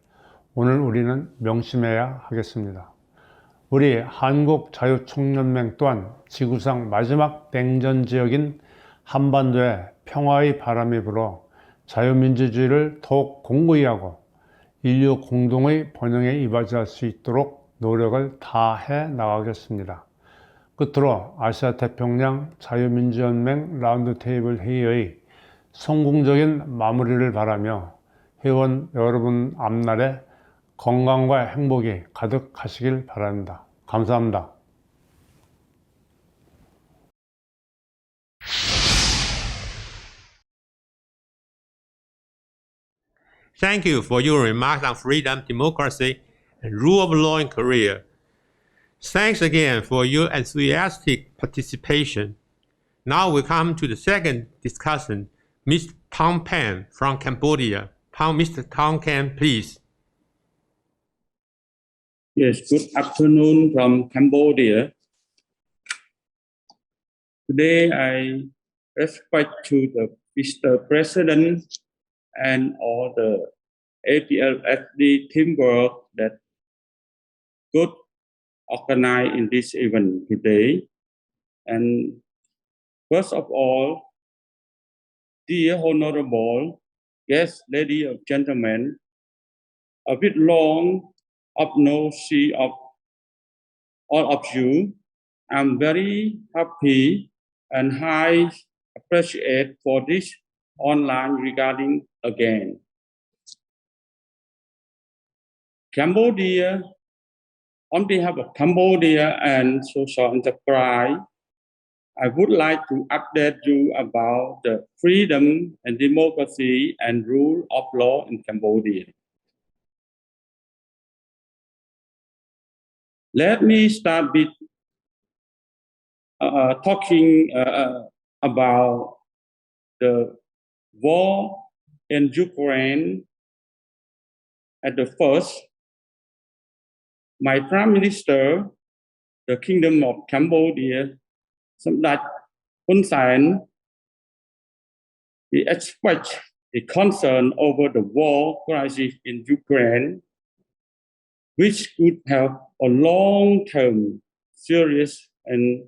오늘 우리는 명심해야 하겠습니다. 우리 한국자유총연맹 또한 지구상 마지막 냉전 지역인 한반도에 평화의 바람이 불어 자유민주주의를 더욱 공고히 하고 인류 공동의 번영에 이바지할 수 있도록 노력을 다해 나가겠습니다. 끝으로 아시아 태평양 자유민주연맹 라운드 테이블 회의의 성공적인 마무리를 바라며 회원 여러분 앞날에 건강과 행복이 가득하시길 바랍니다. 감사합니다. Thank you for your remarks on freedom, democracy, and rule of law in Korea. Thanks again for your enthusiastic participation. Now we come to the second discussion. Mr. Thong Pan from Cambodia. Mr. Thong Pan, please. Yes, good afternoon from Cambodia. Today I respect to the Mr. President and all the APLFD teamwork that could organize in this event today. And first of all, dear honorable guests, ladies and gentlemen, a bit long of no see of all of you. I'm very happy and high appreciate for this online regarding again. Cambodia, on behalf of Cambodia and social enterprise, I would like to update you about the freedom and democracy and rule of law in Cambodia. Let me start with talking about the war in Ukraine. At the first, my Prime Minister, the Kingdom of Cambodia, Samdech Hun Sen, he expressed a concern over the war crisis in Ukraine, which could have a long-term, serious and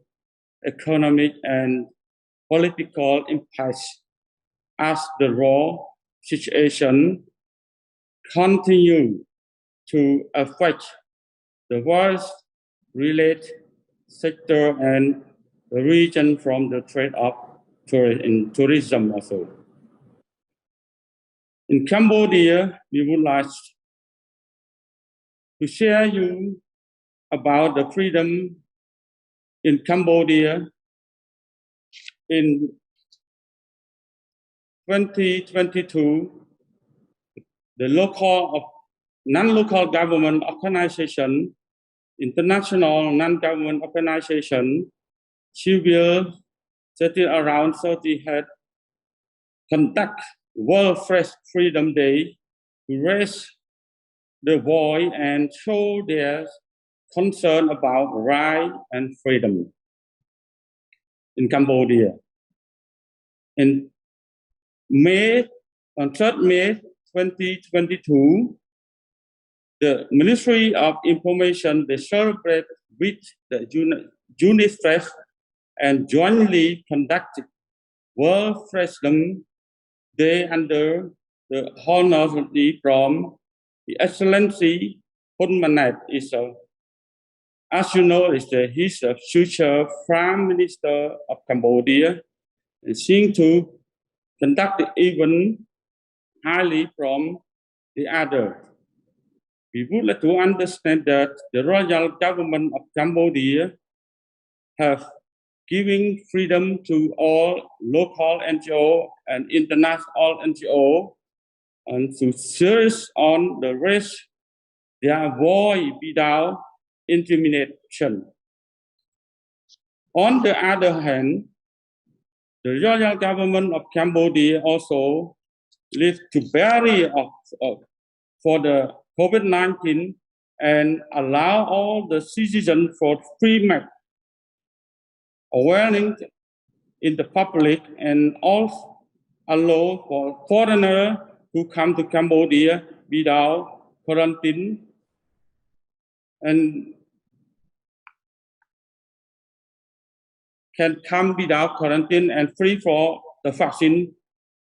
economic and political impacts as the war situation continue to affect the world-related sector and the region from the trade of tourism also. In Cambodia, we would like to share you about the freedom in Cambodia. In 2022, the non-local government organization, international non-government organization, civil, around 30 had conduct World Freedom Day to raise the voice and show their concern about right and freedom in Cambodia. On 3rd May 2022, the Ministry of Information, they celebrate with the UNICEF and jointly conducted World Freedom Day under the honorary from the Excellency Hun Manet is as you know, he's a future Prime Minister of Cambodia, and seeing to conduct the event highly from the other. We would like to understand that the royal government of Cambodia have given freedom to all local NGO and international NGO and to search on the rest their voice without intimidation. On the other hand, the royal government of Cambodia also lives to barrier for the COVID-19 and allow all the citizens for free awareness in the public and also allow for foreigners who come to Cambodia without quarantine and can come without quarantine and free for the vaccine.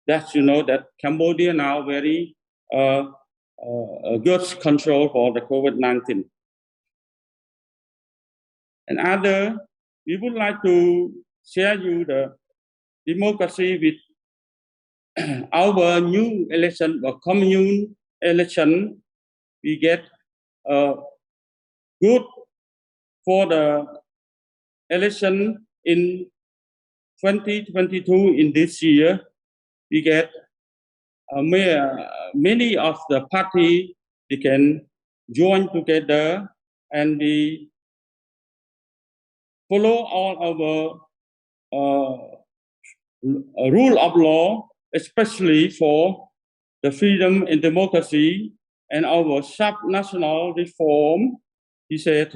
That you know that Cambodia now very good control for the COVID-19. And other, we would like to share you the democracy with our new election or commune election. We get good for the election in 2022 in this year. We get many of the party they can join together and we follow all our rule of law, especially for the freedom and democracy and our sub-national reform. He said,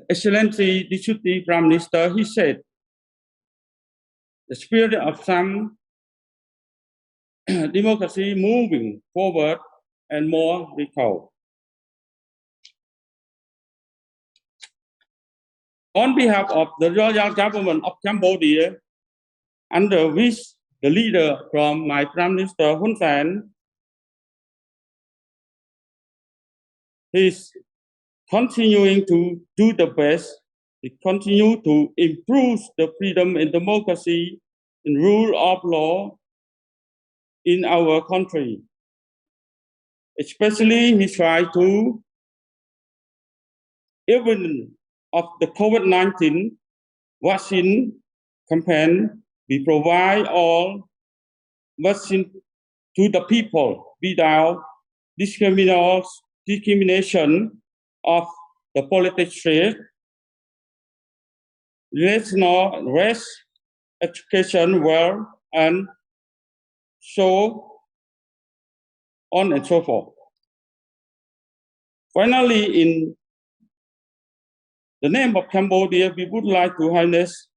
Excellency Deputy Prime Minister, he said, the spirit of some democracy moving forward and more recall. On behalf of the royal government of Cambodia, under which the leader from my Prime Minister Hun Sen is continuing to do the best, to continue to improve the freedom and democracy and rule of law in our country. Especially he tried to, even of the COVID-19 vaccine campaign, we provide all vaccine to the people without discrimination of the politics, race, education, wealth, and so on and so forth. Finally, in the name of Cambodia, we would like to harness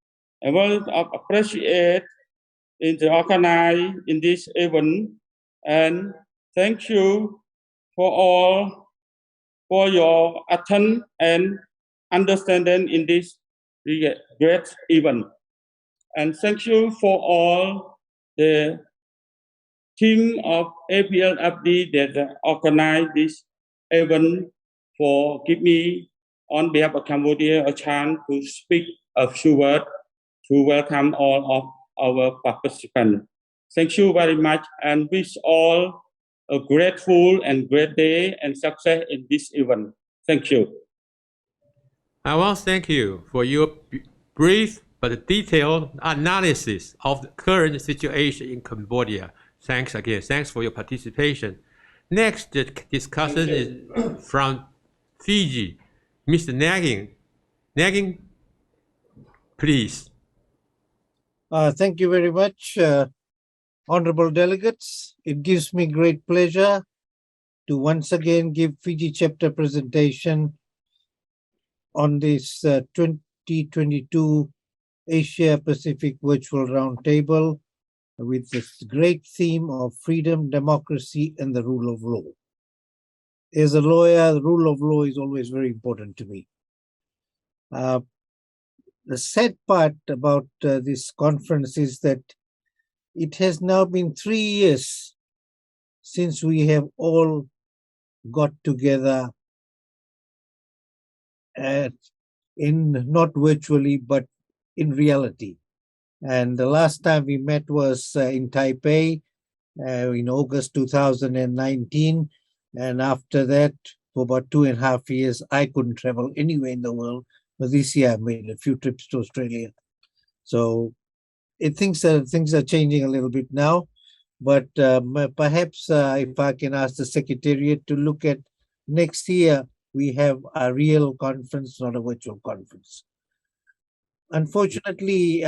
a word of appreciate in the organize in this event, and thank you for your attention and understanding in this great event. And thank you for all the team of APLFD that organized this event for give me on behalf of Cambodia a chance to speak a few words to welcome all of our participants. Thank you very much and wish all a grateful and great day and success in this event. Thank you. I want to thank you for your brief but detailed analysis of the current situation in Cambodia. Thanks again. Thanks for your participation. Next, the discussion is from Fiji. Mr. Nagging. Nagging, please. Thank you very much, honorable delegates. It gives me great pleasure to once again give Fiji chapter presentation on this 2022 Asia Pacific Virtual Roundtable with this great theme of freedom, democracy, and the rule of law. As a lawyer, the rule of law is always very important to me. The sad part about this conference is that it has now been 3 years since we have all got together not virtually, but in reality. And the last time we met was in Taipei in August 2019. And after that, for about 2.5 years, I couldn't travel anywhere in the world. But this year I made a few trips to Australia. So things are changing a little bit now. But perhaps if I can ask the Secretariat to look at next year, we have a real conference, not a virtual conference. Unfortunately,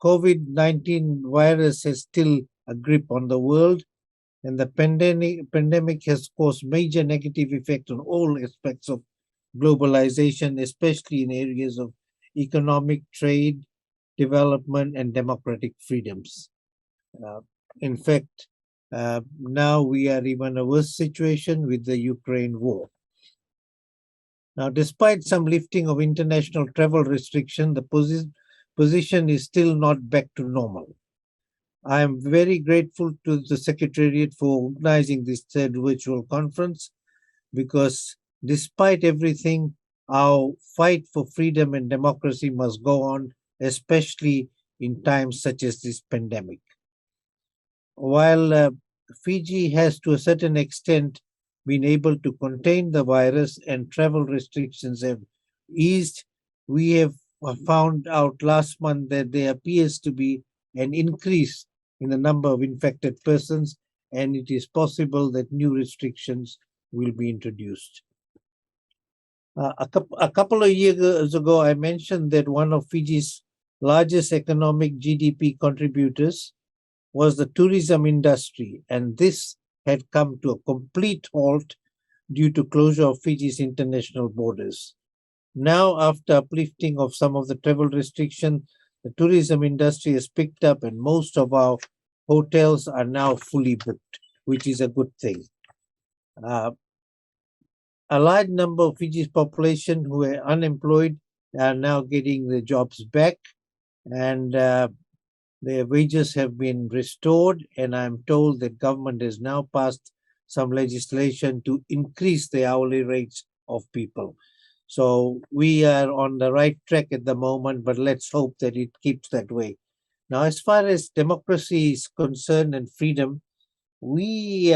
COVID-19 virus has still a grip on the world, and the pandemic has caused major negative effects on all aspects of globalization, especially in areas of economic, trade, development, and democratic freedoms. In fact, now we are even a worse situation with the Ukraine war. Now, despite some lifting of international travel restriction, the position is still not back to normal. I am very grateful to the Secretariat for organizing this third virtual conference, because despite everything, our fight for freedom and democracy must go on, especially in times such as this pandemic. While Fiji has to a certain extent been able to contain the virus and travel restrictions have eased, we have found out last month that there appears to be an increase in the number of infected persons, and it is possible that new restrictions will be introduced. A couple of years ago, I mentioned that one of Fiji's largest economic GDP contributors was the tourism industry, and this had come to a complete halt due to closure of Fiji's international borders. Now, after uplifting of some of the travel restrictions, the tourism industry has picked up and most of our hotels are now fully booked, which is a good thing. A large number of Fiji's population who are unemployed are now getting their jobs back, and their wages have been restored, and I'm told that government has now passed some legislation to increase the hourly rates of people. So we are on the right track at the moment, but let's hope that it keeps that way. Now, as far as democracy is concerned and freedom, we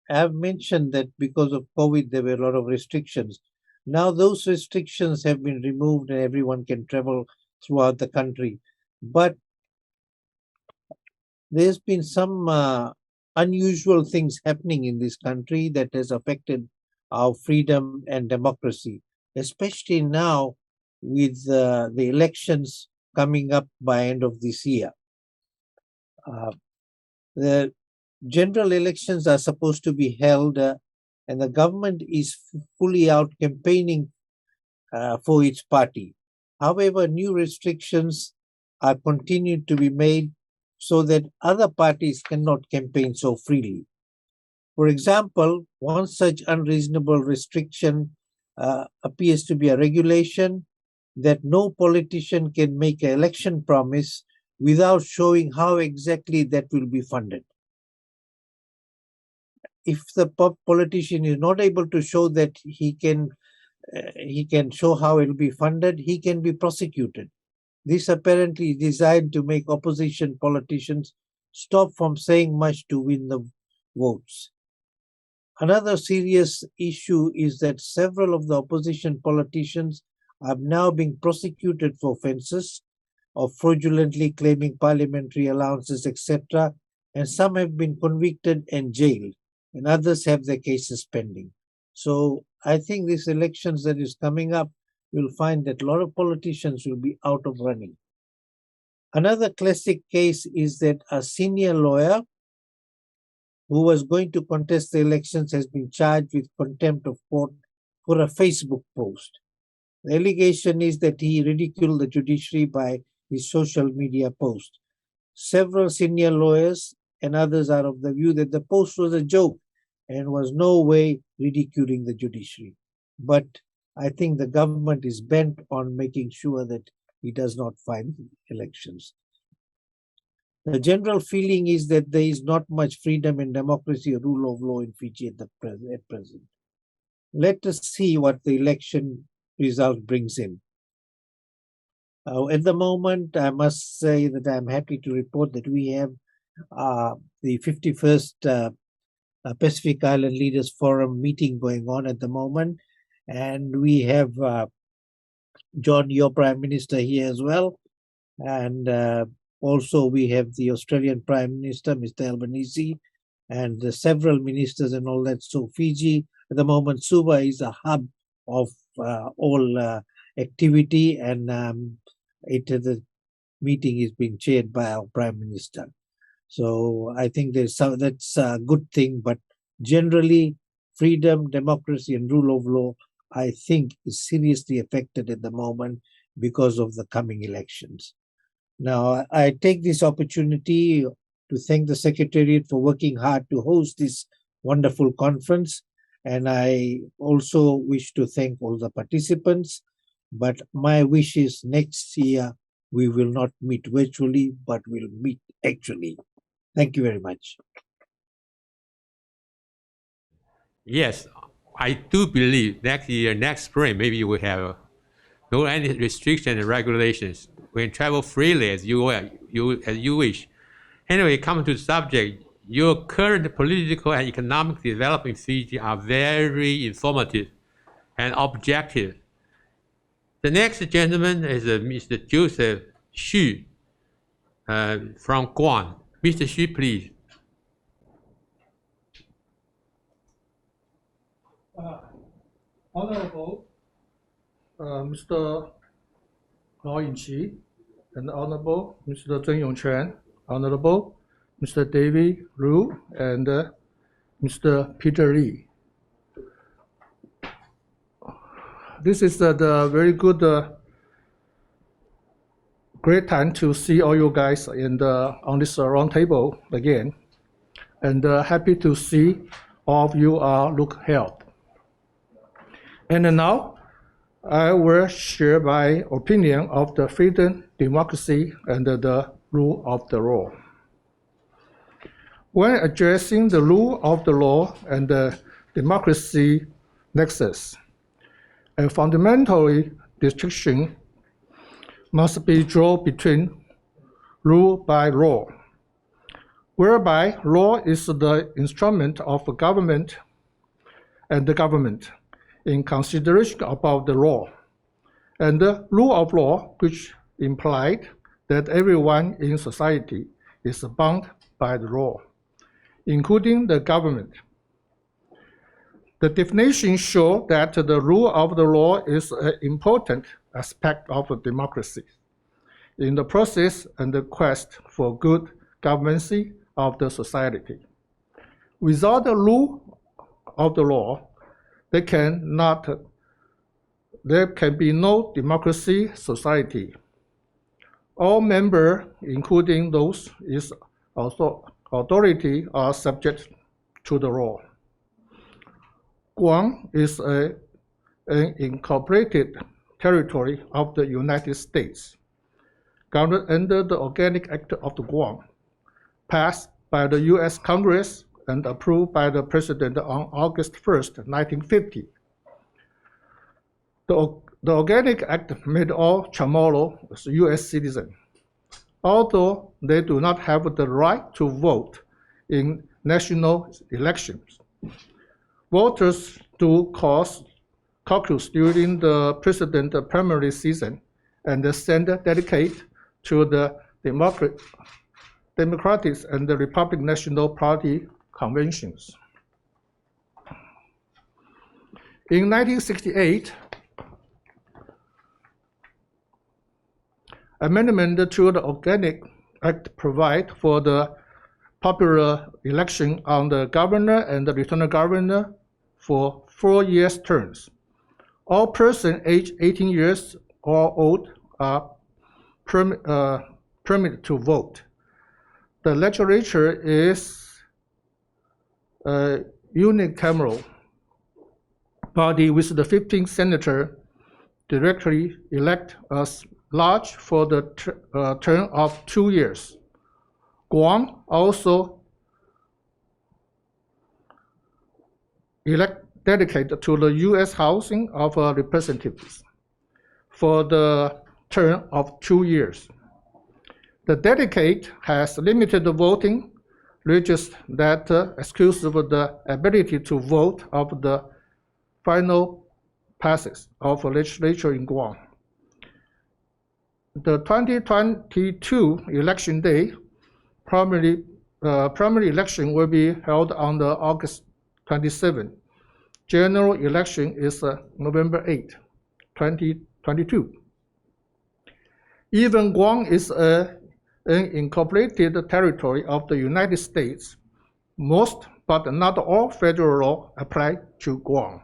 have mentioned that because of COVID, there were a lot of restrictions. Now those restrictions have been removed and everyone can travel throughout the country. But there's been some unusual things happening in this country that has affected our freedom and democracy, especially now with the elections coming up by end of this year. The general elections are supposed to be held and the government is fully out campaigning for its party. However, new restrictions are continued to be made so that other parties cannot campaign so freely. For example, one such unreasonable restriction appears to be a regulation that no politician can make an election promise without showing how exactly that will be funded. If the politician is not able to show that he can show how it will be funded, he can be prosecuted. This apparently is designed to make opposition politicians stop from saying much to win the votes. Another serious issue is that several of the opposition politicians are now being prosecuted for offences of fraudulently claiming parliamentary allowances, etc. And some have been convicted and jailed, and others have their cases pending. So I think these elections that is coming up, you'll find that a lot of politicians will be out of running. Another classic case is that a senior lawyer who was going to contest the elections has been charged with contempt of court for a Facebook post. The allegation is that he ridiculed the judiciary by his social media post. Several senior lawyers and others are of the view that the post was a joke and was no way ridiculing the judiciary. But I think the government is bent on making sure that he does not find elections. The general feeling is that there is not much freedom and democracy or rule of law in Fiji at present. Let us see what the election result brings in. At the moment, I must say that I'm happy to report that we have the 51st Pacific Island Leaders Forum meeting going on at the moment. And we have John, your Prime Minister, here as well. And also we have the Australian Prime Minister, Mr. Albanese, and several ministers and all that. So Fiji, at the moment, Suva is a hub of all activity, and the meeting is being chaired by our Prime Minister. So I think that's a good thing, but generally freedom, democracy and rule of law, I think, is seriously affected at the moment because of the coming elections. Now, I take this opportunity to thank the Secretariat for working hard to host this wonderful conference. And I also wish to thank all the participants. But my wish is next year we will not meet virtually, but we'll meet actually. Thank you very much. Yes, I do believe next year, next spring, maybe we have no any restrictions and regulations. We can travel freely as you wish. Anyway, coming to the subject, your current political and economic development in Fiji are very informative and objective. The next gentleman is Mr. Joseph Xu from Guam. Mr. Xu, please. Honorable Mr. 饶颖奇 and Honorable Mr.曾永权, Honorable Mr. David Liu and Mr. Peter Lee. This is the very good, great time to see all you guys on this round table again, and happy to see all of you look healthy. And now, I will share my opinion of the freedom, democracy, and the rule of the law. When addressing the rule of the law and the democracy nexus, a fundamental distinction must be drawn between rule by law, whereby law is the instrument of government and the government in consideration about the law, and the rule of law, which implied that everyone in society is bound by the law, including the government. The definition shows that the rule of the law is an important aspect of democracy in the process and the quest for good governance of the society. Without the rule of the law, there can be no democracy society. All members, including those is also authority, are subject to the law. Guam is an incorporated territory of the United States, governed under the Organic Act of the Guam, passed by the U.S. Congress and approved by the President on August 1st, 1950. The Organic Act made all Chamorro U.S. citizens, although they do not have the right to vote in national elections. Voters do caucus during the president primary season and send delegates to the Democratic and the Republican National Party conventions. In 1968, amendment to the Organic Act provide for the popular election on the governor and the lieutenant governor for 4-year terms. All persons aged 18 years or old are permitted to vote. The legislature is a unicameral body with the 15 senators directly elected as large for the term of 2 years. Guam also dedicated to the U.S. House of Representatives for the term of 2 years. The delegate has limited voting rights that excuse the ability to vote of the final passes of legislature in Guam. The 2022 election day, primary election will be held on the August 27. General election is November 8, 2022. Even Guam is an incorporated territory of the United States. Most, but not all, federal law apply to Guam.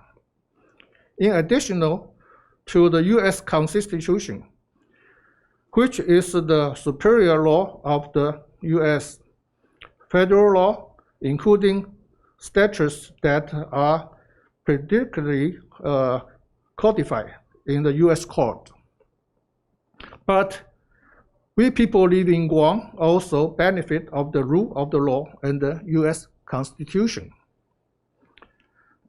In addition to the U.S. Constitution, which is the superior law of the U.S., federal law, including statutes that are predictably codified in the U.S. court. But we people living in Guam also benefit of the rule of the law and the U.S. Constitution.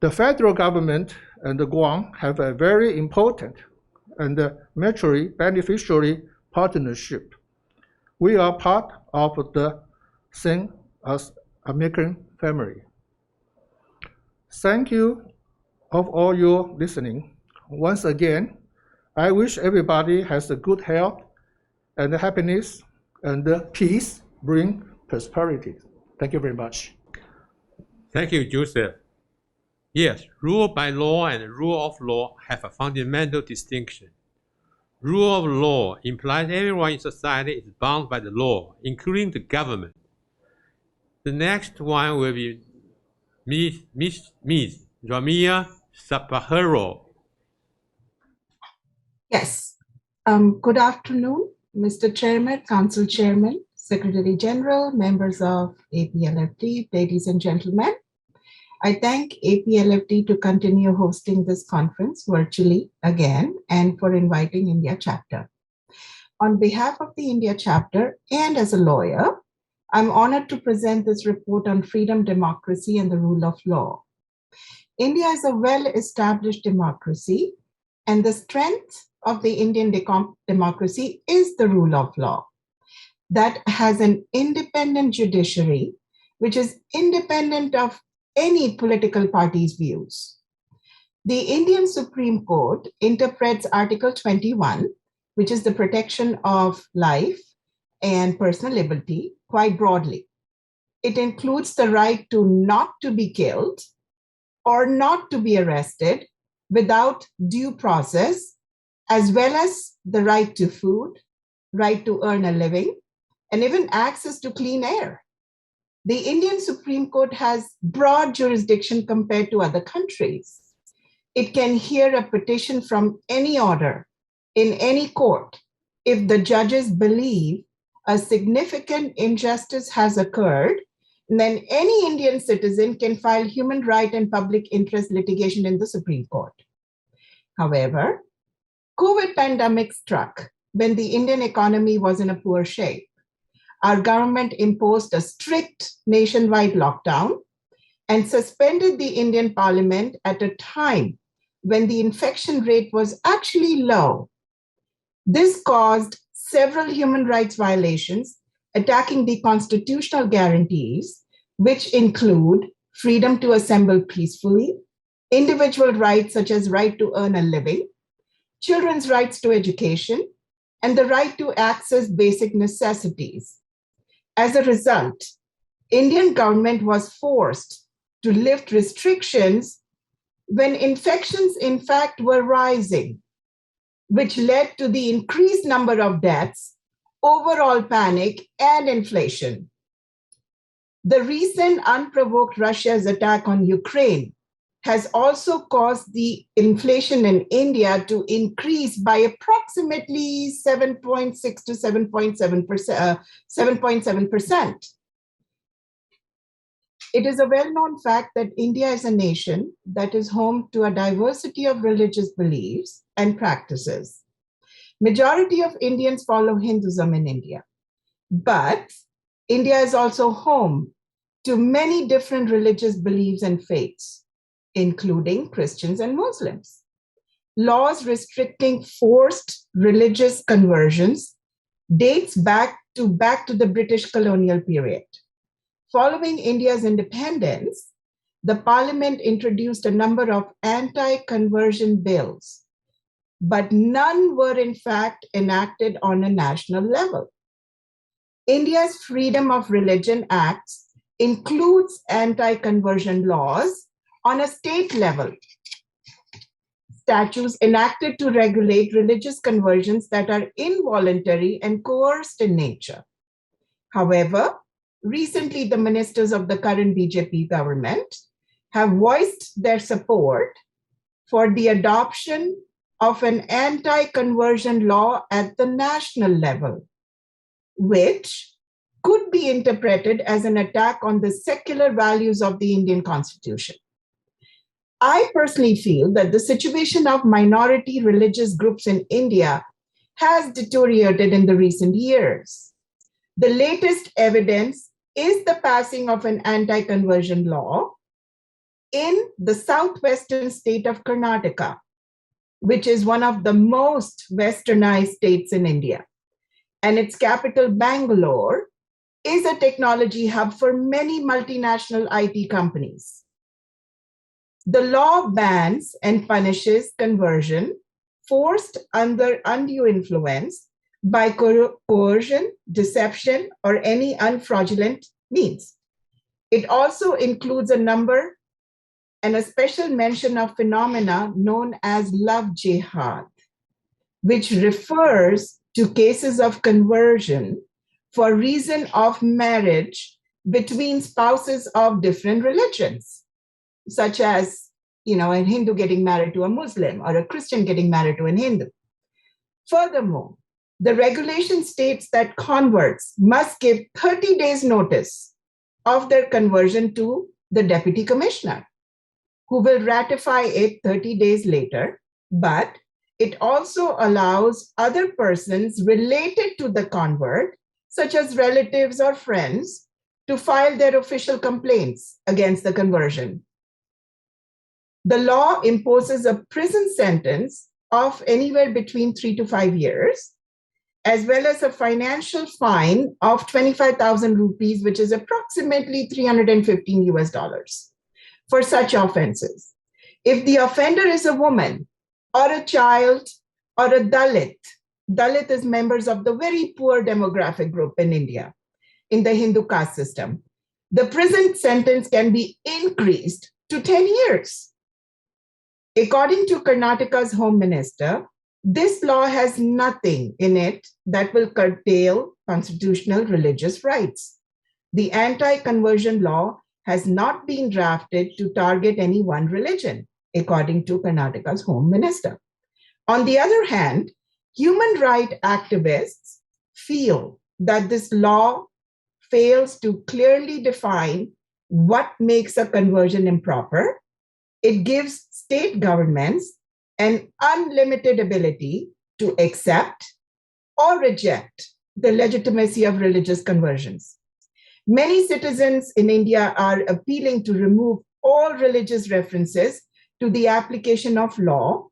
The federal government and the Guam have a very important and mutually beneficial partnership. We are part of the same as American family. Thank you of all your listening. Once again, I wish everybody has a good health and happiness and peace bring prosperity. Thank you very much. Thank you, Joseph. Yes, rule by law and rule of law have a fundamental distinction. Rule of law implies everyone in society is bound by the law, including the government. The next one will be Ms. Ramia Sapahero. Yes. Good afternoon, Mr. Chairman, Council Chairman, Secretary General, members of APLFT, ladies and gentlemen. I thank APLFT to continue hosting this conference virtually again and for inviting India chapter. On behalf of the India chapter and as a lawyer, I'm honored to present this report on freedom, democracy, and the rule of law. India is a well-established democracy, and the strength of the Indian democracy is the rule of law that has an independent judiciary, which is independent of any political party's views. The Indian Supreme Court interprets Article 21, which is the protection of life and personal liberty, quite broadly. It includes the right to not to be killed or not to be arrested without due process, as well as the right to food, right to earn a living, and even access to clean air. The Indian Supreme Court has broad jurisdiction compared to other countries. It can hear a petition from any order in any court if the judges believe a significant injustice has occurred, then any Indian citizen can file human right and public interest litigation in the Supreme Court. However, COVID pandemic struck when the Indian economy was in a poor shape. Our government imposed a strict nationwide lockdown and suspended the Indian Parliament at a time when the infection rate was actually low. This caused several human rights violations, attacking the constitutional guarantees, which include freedom to assemble peacefully, individual rights such as right to earn a living, children's rights to education, and the right to access basic necessities. As a result, Indian government was forced to lift restrictions when infections in fact were rising, which led to the increased number of deaths, overall panic, and inflation. The recent unprovoked Russia's attack on Ukraine has also caused the inflation in India to increase by approximately 7.6 to 7.7%. It is a well-known fact that India is a nation that is home to a diversity of religious beliefs and practices. Majority of Indians follow Hinduism in India, but India is also home to many different religious beliefs and faiths, including Christians and Muslims. Laws restricting forced religious conversions dates back to the British colonial period. Following India's independence, the parliament introduced a number of anti-conversion bills, but none were in fact enacted on a national level. India's Freedom of Religion Act includes anti-conversion laws on a state level. Statutes enacted to regulate religious conversions that are involuntary and coerced in nature. However, recently the ministers of the current BJP government have voiced their support for the adoption of an anti-conversion law at the national level, which could be interpreted as an attack on the secular values of the Indian Constitution. I personally feel that the situation of minority religious groups in India has deteriorated in the recent years. The latest evidence is the passing of an anti-conversion law in the southwestern state of Karnataka, which is one of the most westernized states in India. And its capital, Bangalore, is a technology hub for many multinational IT companies. The law bans and punishes conversion forced under undue influence by coercion, deception, or any unfraudulent means. It also includes a number and a special mention of phenomena known as love jihad, which refers to cases of conversion for reason of marriage between spouses of different religions, such as, a Hindu getting married to a Muslim or a Christian getting married to a Hindu. Furthermore, the regulation states that converts must give 30 days notice of their conversion to the deputy commissioner, who will ratify it 30 days later, but it also allows other persons related to the convert, such as relatives or friends, to file their official complaints against the conversion. The law imposes a prison sentence of anywhere between 3 to 5 years, as well as a financial fine of 25,000 rupees, which is approximately $315 US, for such offenses. If the offender is a woman or a child or a Dalit, Dalit is members of the very poor demographic group in India, in the Hindu caste system, the prison sentence can be increased to 10 years. According to Karnataka's Home Minister, this law has nothing in it that will curtail constitutional religious rights. The anti-conversion law has not been drafted to target any one religion, according to Karnataka's Home Minister. On the other hand, human rights activists feel that this law fails to clearly define what makes a conversion improper. It gives state governments an unlimited ability to accept or reject the legitimacy of religious conversions. Many citizens in India are appealing to remove all religious references to the application of law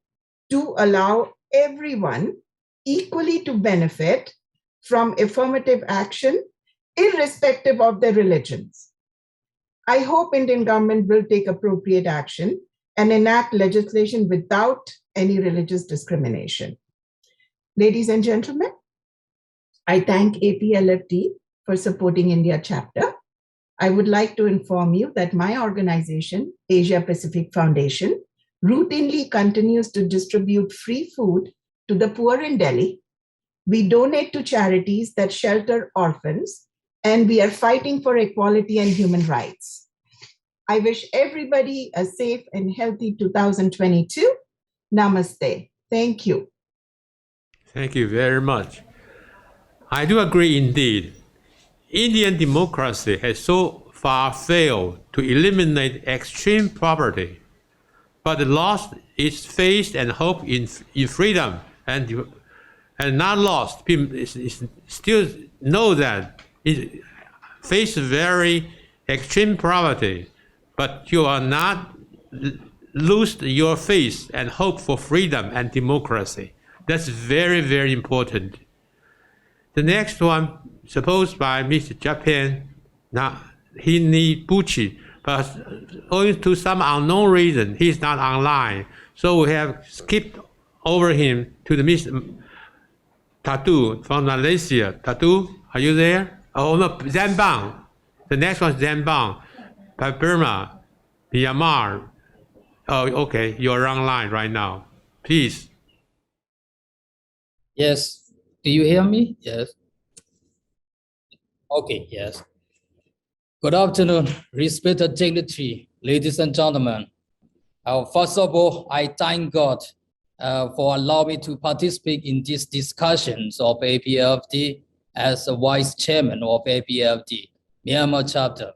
to allow everyone equally to benefit from affirmative action, irrespective of their religions. I hope Indian government will take appropriate action and enact legislation without any religious discrimination. Ladies and gentlemen, I thank APLFT for supporting India chapter. I would like to inform you that my organization, Asia Pacific Foundation, routinely continues to distribute free food to the poor in Delhi. We donate to charities that shelter orphans, and we are fighting for equality and human rights. I wish everybody a safe and healthy 2022. Namaste. Thank you. Thank you very much. I do agree indeed. Indian democracy has so far failed to eliminate extreme poverty, but lost its faith and hope in freedom and not lost. People still know that it faces very extreme poverty, but you are not lose your faith and hope for freedom and democracy. That's very, very important. The next one, supposed by Mr. Japan Hinibuchi, but owing to some unknown reason, he's not online. So we have skipped over him to the Mr. Tatu from Malaysia. Tatu, are you there? Oh no, Zambang. The next one is Zambang, by Burma, Myanmar. Oh, okay, you're online right now. Please. Yes. Do you hear me? Yes. Okay, yes. Good afternoon, respected dignitary, ladies and gentlemen. First of all, I thank God for allowing me to participate in these discussions of APLFT as a vice chairman of APLFT, Myanmar chapter.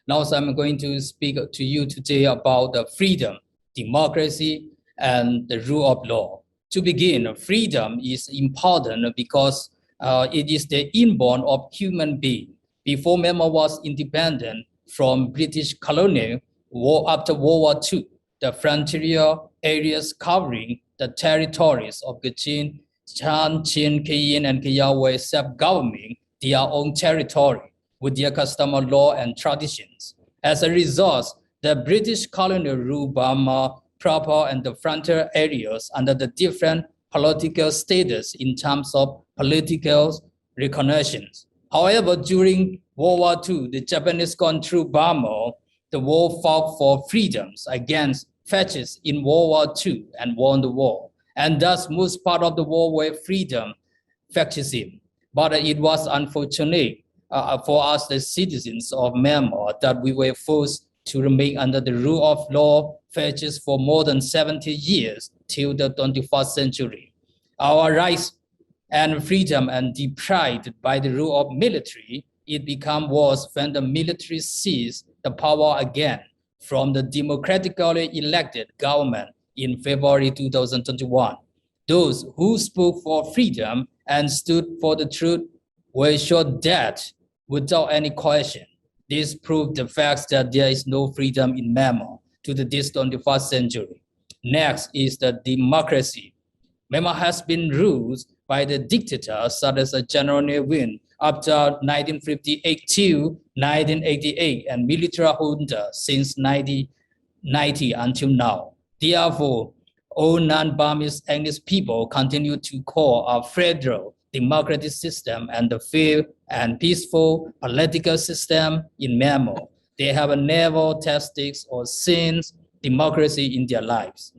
Now, so I'm going to speak to you today about the freedom, democracy, and the rule of law. To begin, freedom is important because it is the inborn of human being. Before Myanmar was independent from British colonial war after World War II, the frontier areas covering the territories of Kachin, Chan, Chin, Kayin, and Kayah were self-governing their own territory with their customary law and traditions. As a result, the British colonial ruled Burma proper and the frontier areas under the different political status in terms of political recognitions. However, during World War II, the Japanese gone through Burma. The war fought for freedoms against fascists in World War II and won the war. And thus, most part of the war were freedom fascism. But it was unfortunate for us, the citizens of Myanmar, that we were forced to remain under the rule of law fascists for more than 70 years till the 21st century. Our rights and freedom and deprived by the rule of military, it became worse when the military seized the power again from the democratically elected government in February 2021. Those who spoke for freedom and stood for the truth were shot dead without any question. This proved the fact that there is no freedom in Myanmar to this 21st century. Next is the democracy. Myanmar has been ruled by the dictators such as General Ne Win after 1958 to 1988 and military junta since 1990 until now. Therefore, all non-Burmese English people continue to call a federal democratic system and the fair and peaceful political system in Myanmar. They have never tested or seen democracy in their lives.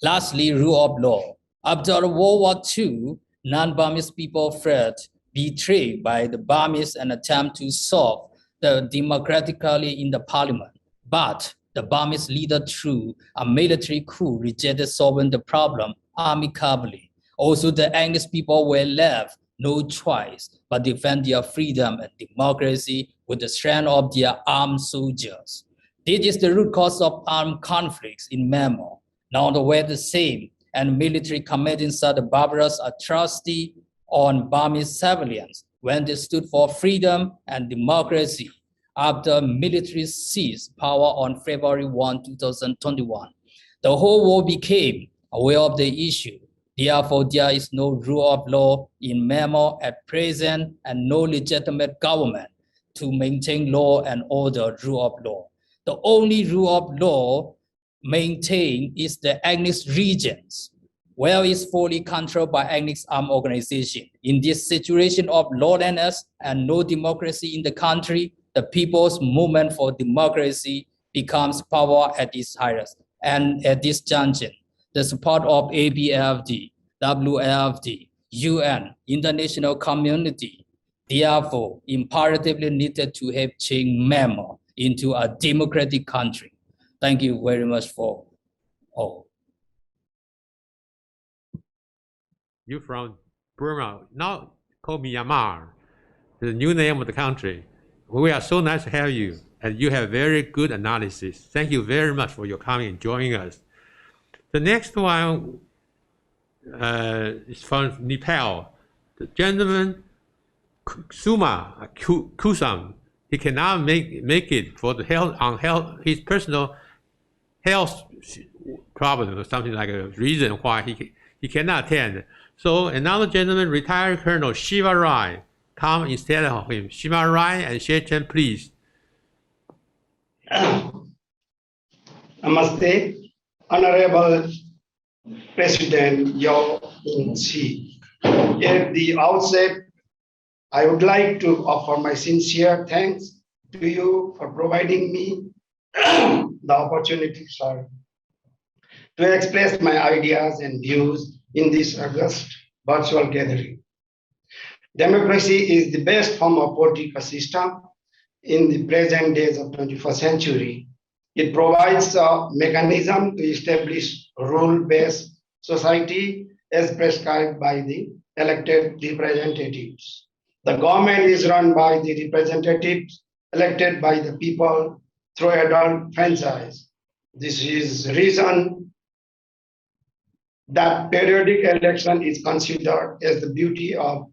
Lastly, rule of law. After World War II, non-Burmese people felt betrayed by the Burmese and attempt to solve the democratically in the parliament. But the Burmese leader, through a military coup, rejected solving the problem amicably. Also, the English people were left no choice but defend their freedom and democracy with the strength of their armed soldiers. This is the root cause of armed conflicts in Myanmar. Now the way the same and military committing such a barbarous atrocity on Burmese civilians when they stood for freedom and democracy after military seized power on February 1, 2021. The whole world became aware of the issue. Therefore, there is no rule of law in Myanmar at present and no legitimate government to maintain law and order, rule of law. The only rule of law maintained is the ethnic regions, where it's fully controlled by ethnic armed organization. In this situation of lawlessness and no democracy in the country, the people's movement for democracy becomes power at its highest. And at this junction, the support of APLFD, WLFD, UN, international community, therefore imperatively needed to have changed Myanmar into a democratic country. Thank you very much for all. You from Burma, now called Myanmar, the new name of the country. We are so nice to have you, and you have very good analysis. Thank you very much for your coming and joining us. The next one is from Nepal. The gentleman Suma Kusam, he cannot make it for the his personal health problem or something like a reason why he cannot attend. So another gentleman, retired Colonel Shiva Rai, come instead of him. Shiva Rai and Shechen, please. Namaste, Honorable President Yao Ming-chi. At the outset, I would like to offer my sincere thanks to you for providing me the opportunity, to express my ideas and views in this August virtual gathering. Democracy is the best form of political system in the present days of 21st century. It provides a mechanism to establish rule-based society as prescribed by the elected representatives. The government is run by the representatives elected by the people through adult franchise. This is the reason that periodic election is considered as the beauty of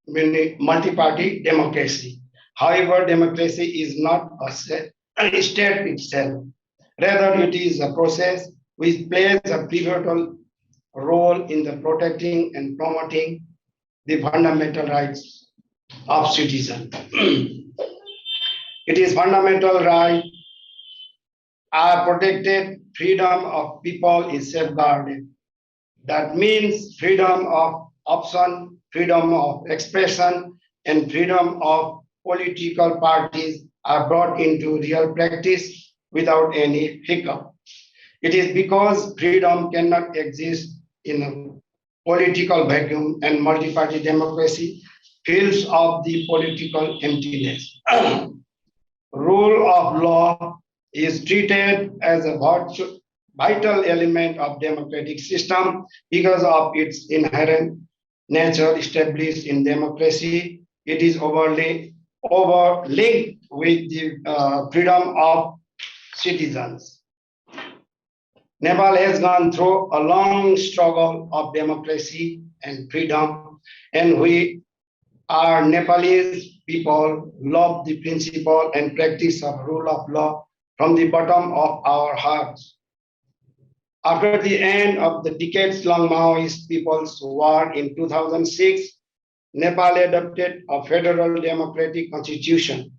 multi-party democracy. However, democracy is not a state itself. Rather, it is a process which plays a pivotal role in the protecting and promoting the fundamental rights of citizens. It is fundamental right are protected, freedom of people is safeguarded. That means freedom of option, freedom of expression, and freedom of political parties are brought into real practice without any hiccup. It is because freedom cannot exist in a political vacuum and multi-party democracy fills up the political emptiness. Rule of law is treated as a vital element of democratic system because of its inherent nature established in democracy. It is overlinked with the freedom of citizens. Nepal has gone through a long struggle of democracy and freedom, and we are Nepalese people love the principle and practice of rule of law from the bottom of our hearts. After the end of the decades-long Maoist People's War in 2006, Nepal adopted a federal democratic constitution.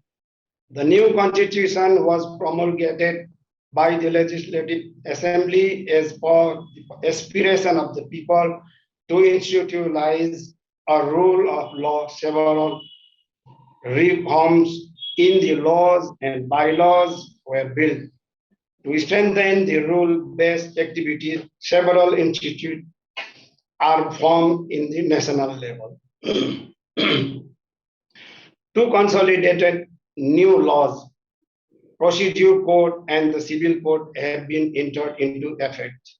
The new constitution was promulgated by the Legislative Assembly as per the aspiration of the people to institutionalize a rule of law. Several reforms in the laws and bylaws were built. To strengthen the rule-based activities, several institutes are formed in the national level. Two consolidated new laws, Procedure Code and the Civil Code, have been entered into effect.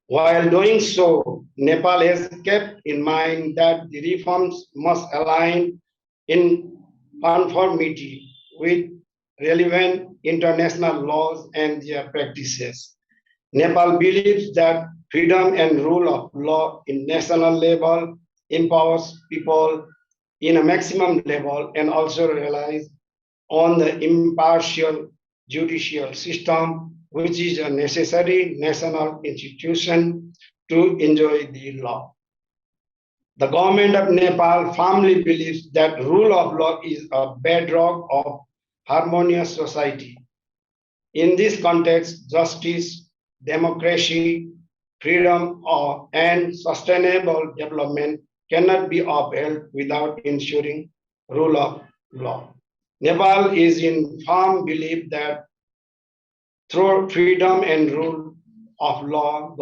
While doing so, Nepal has kept in mind that the reforms must align in conformity with relevant international laws and their practices. Nepal believes that freedom and rule of law in national level empowers people in a maximum level and also relies on the impartial judicial system, which is a necessary national institution to enjoy the law. The government of Nepal firmly believes that rule of law is a bedrock of harmonious society. In this context, justice, democracy, freedom, and sustainable development cannot be upheld without ensuring rule of law. Nepal is in firm belief that through freedom and rule of law,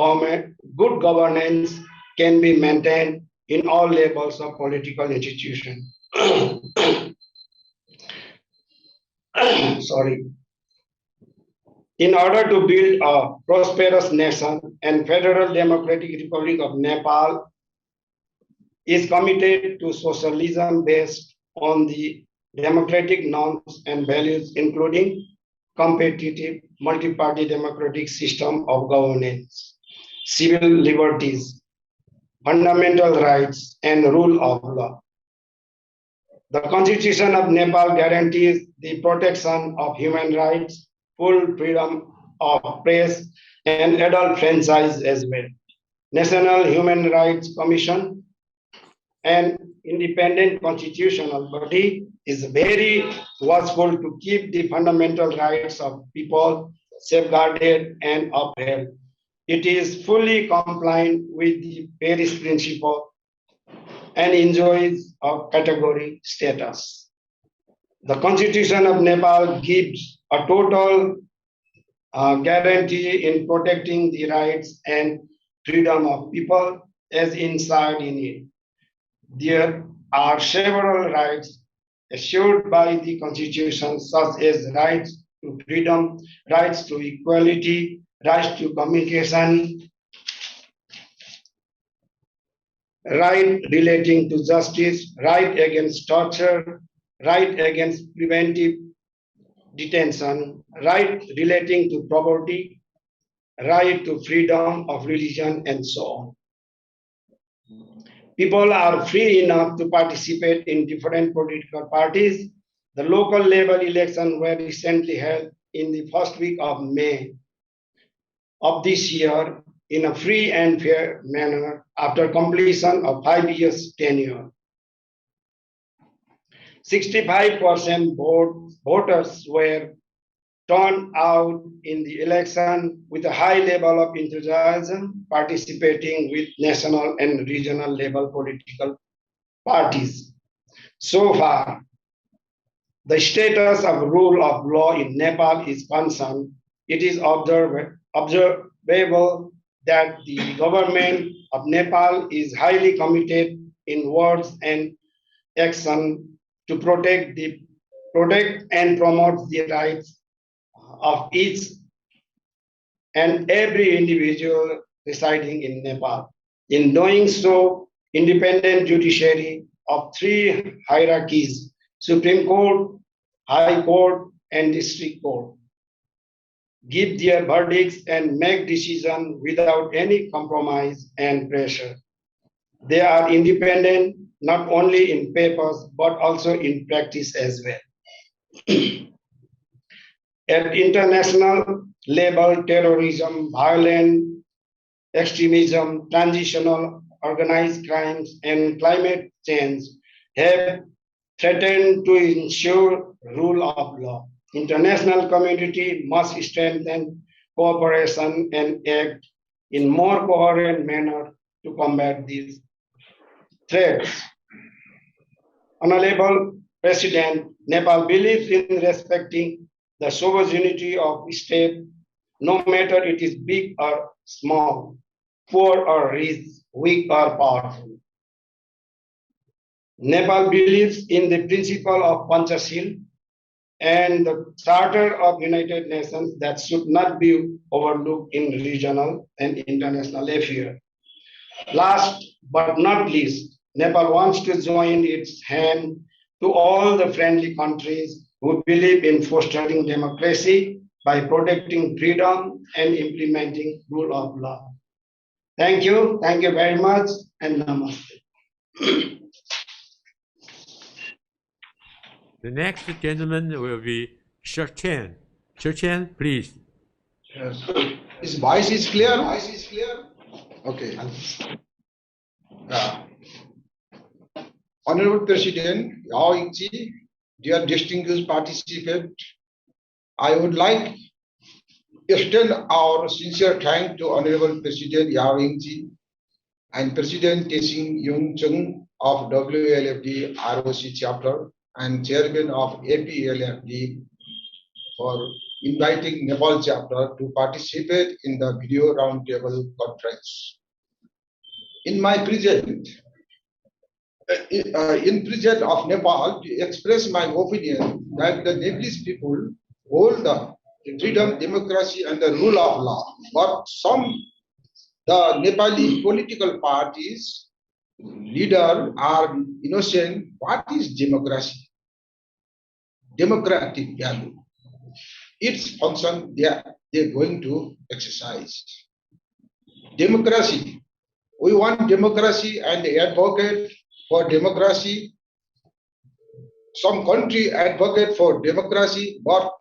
good governance can be maintained in all levels of political institution. Sorry. In order to build a prosperous nation, and Federal Democratic Republic of Nepal is committed to socialism based on the democratic norms and values, including competitive multi-party democratic system of governance, civil liberties, fundamental rights, and rule of law. The Constitution of Nepal guarantees the protection of human rights, full freedom of press, and adult franchise as well. National Human Rights Commission, an independent constitutional body, is very watchful to keep the fundamental rights of people safeguarded and upheld. It is fully compliant with the Paris Principle and enjoys a category status. The Constitution of Nepal gives a total guarantee in protecting the rights and freedom of people as inside in it. There are several rights assured by the Constitution, such as rights to freedom, rights to equality, rights to communication, right relating to justice, right against torture, right against preventive detention, right relating to property, right to freedom of religion, and so on. People are free enough to participate in different political parties. The local level elections were recently held in the first week of May of this year in a free and fair manner after completion of 5 years tenure. 65% voters were turned out in the election with a high level of enthusiasm, participating with national and regional level political parties. So far, the status of rule of law in Nepal is concerned. It is observable that the government of Nepal is highly committed in words and action to protect and promote the rights of each and every individual residing in Nepal. In doing so, independent judiciary of three hierarchies, Supreme Court, High Court, and District Court, give their verdicts and make decisions without any compromise and pressure. They are independent not only in papers but also in practice as well. At international level, terrorism, violent extremism, transitional organized crimes, and climate change have threatened to ensure rule of law. International community must strengthen cooperation and act in more coherent manner to combat these threats. Honorable President, Nepal believes in respecting the sovereignty of state, no matter it is big or small, poor or rich, weak or powerful. Nepal believes in the principle of Panchashil and the Charter of United Nations that should not be overlooked in regional and international affairs. Last but not least, Nepal wants to join its hand to all the friendly countries who believe in fostering democracy by protecting freedom and implementing rule of law. Thank you very much, and namaste. The next gentleman will be Chen. Chen, please. Yes. His voice is clear? Okay. Honorable President Yao Yingji, dear distinguished participants, I would like to extend our sincere thanks to Honorable President Yao Yingji and President Tesing Yung Chung of WLFD ROC chapter and Chairman of APLFD for inviting Nepal chapter to participate in the video roundtable conference. In presence of Nepal, to express my opinion that the Nepalese people hold the freedom, democracy, and the rule of law, but the Nepali political parties leaders are innocent. What is democracy? Democratic value. Its function they're going to exercise. Democracy. We want democracy and advocate for democracy. Some country advocate for democracy, but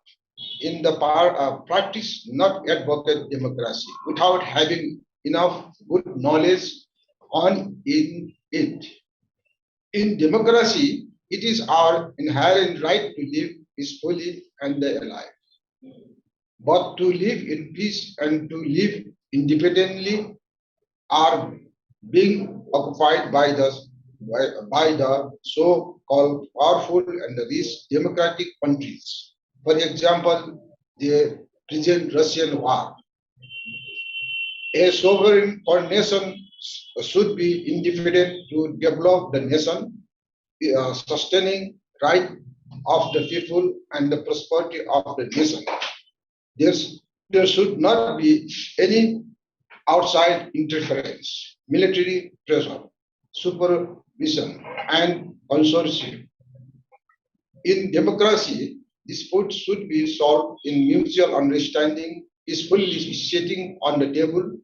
in the practice not advocate democracy without having enough good knowledge on in it. In democracy, it is our inherent right to live peacefully and alive. But to live in peace and to live independently are being occupied by the so-called powerful and rich democratic countries. For example, the present Russian war. A sovereign nation should be independent to develop the nation, sustaining right of the people and the prosperity of the nation. There should not be any outside interference, military pressure, supervision, and consortium. In democracy, disputes should be solved in mutual understanding, peacefully sitting on the table.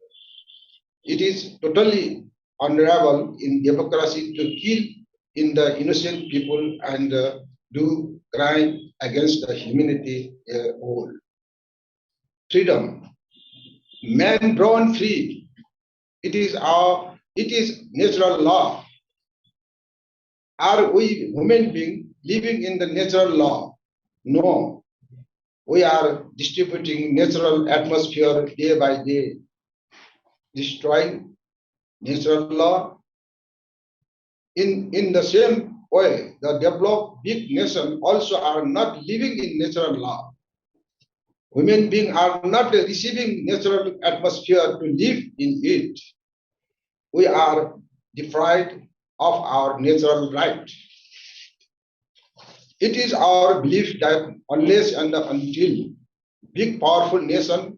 It is totally honorable in democracy to kill in the innocent people and do crime against the humanity whole. Freedom. Man born free. It is natural law. Are we human beings living in the natural law? No. We are distributing natural atmosphere day by day, destroying natural law. In the same way, the developed big nations also are not living in natural law. Human beings are not receiving natural atmosphere to live in it. We are deprived of our natural right. It is our belief that unless and until big powerful nations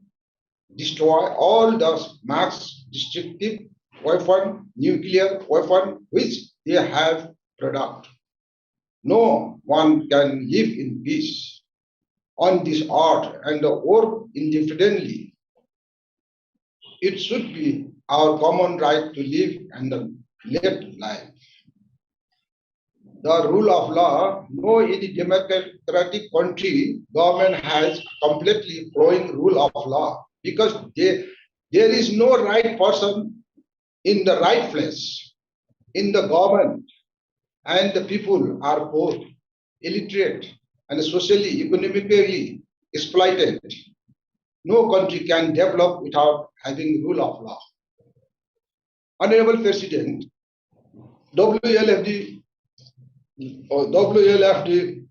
destroy all the mass destructive weapon, nuclear weapon which they have produced, no one can live in peace on this earth and work independently. It should be our common right to live and live life. The rule of law, no any democratic country government has completely following rule of law, because there is no right person in the right place in the government, and the people are poor, illiterate, and socially, economically exploited. No country can develop without having rule of law. Honorable President, WLFD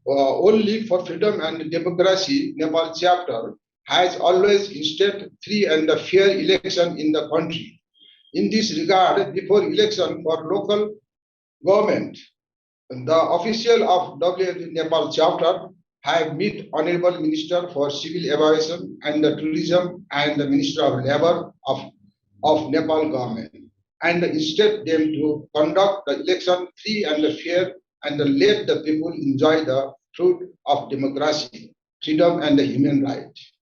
Only for Freedom and Democracy Nepal chapter has always instilled free and fair election in the country. In this regard, before election for local government, the official of WLFD Nepal chapter have met Honorable Minister for Civil Aviation and Tourism and the Minister of Labor of Nepal government, and instruct them to conduct the election free and fair and let the people enjoy the fruit of democracy, freedom and human rights.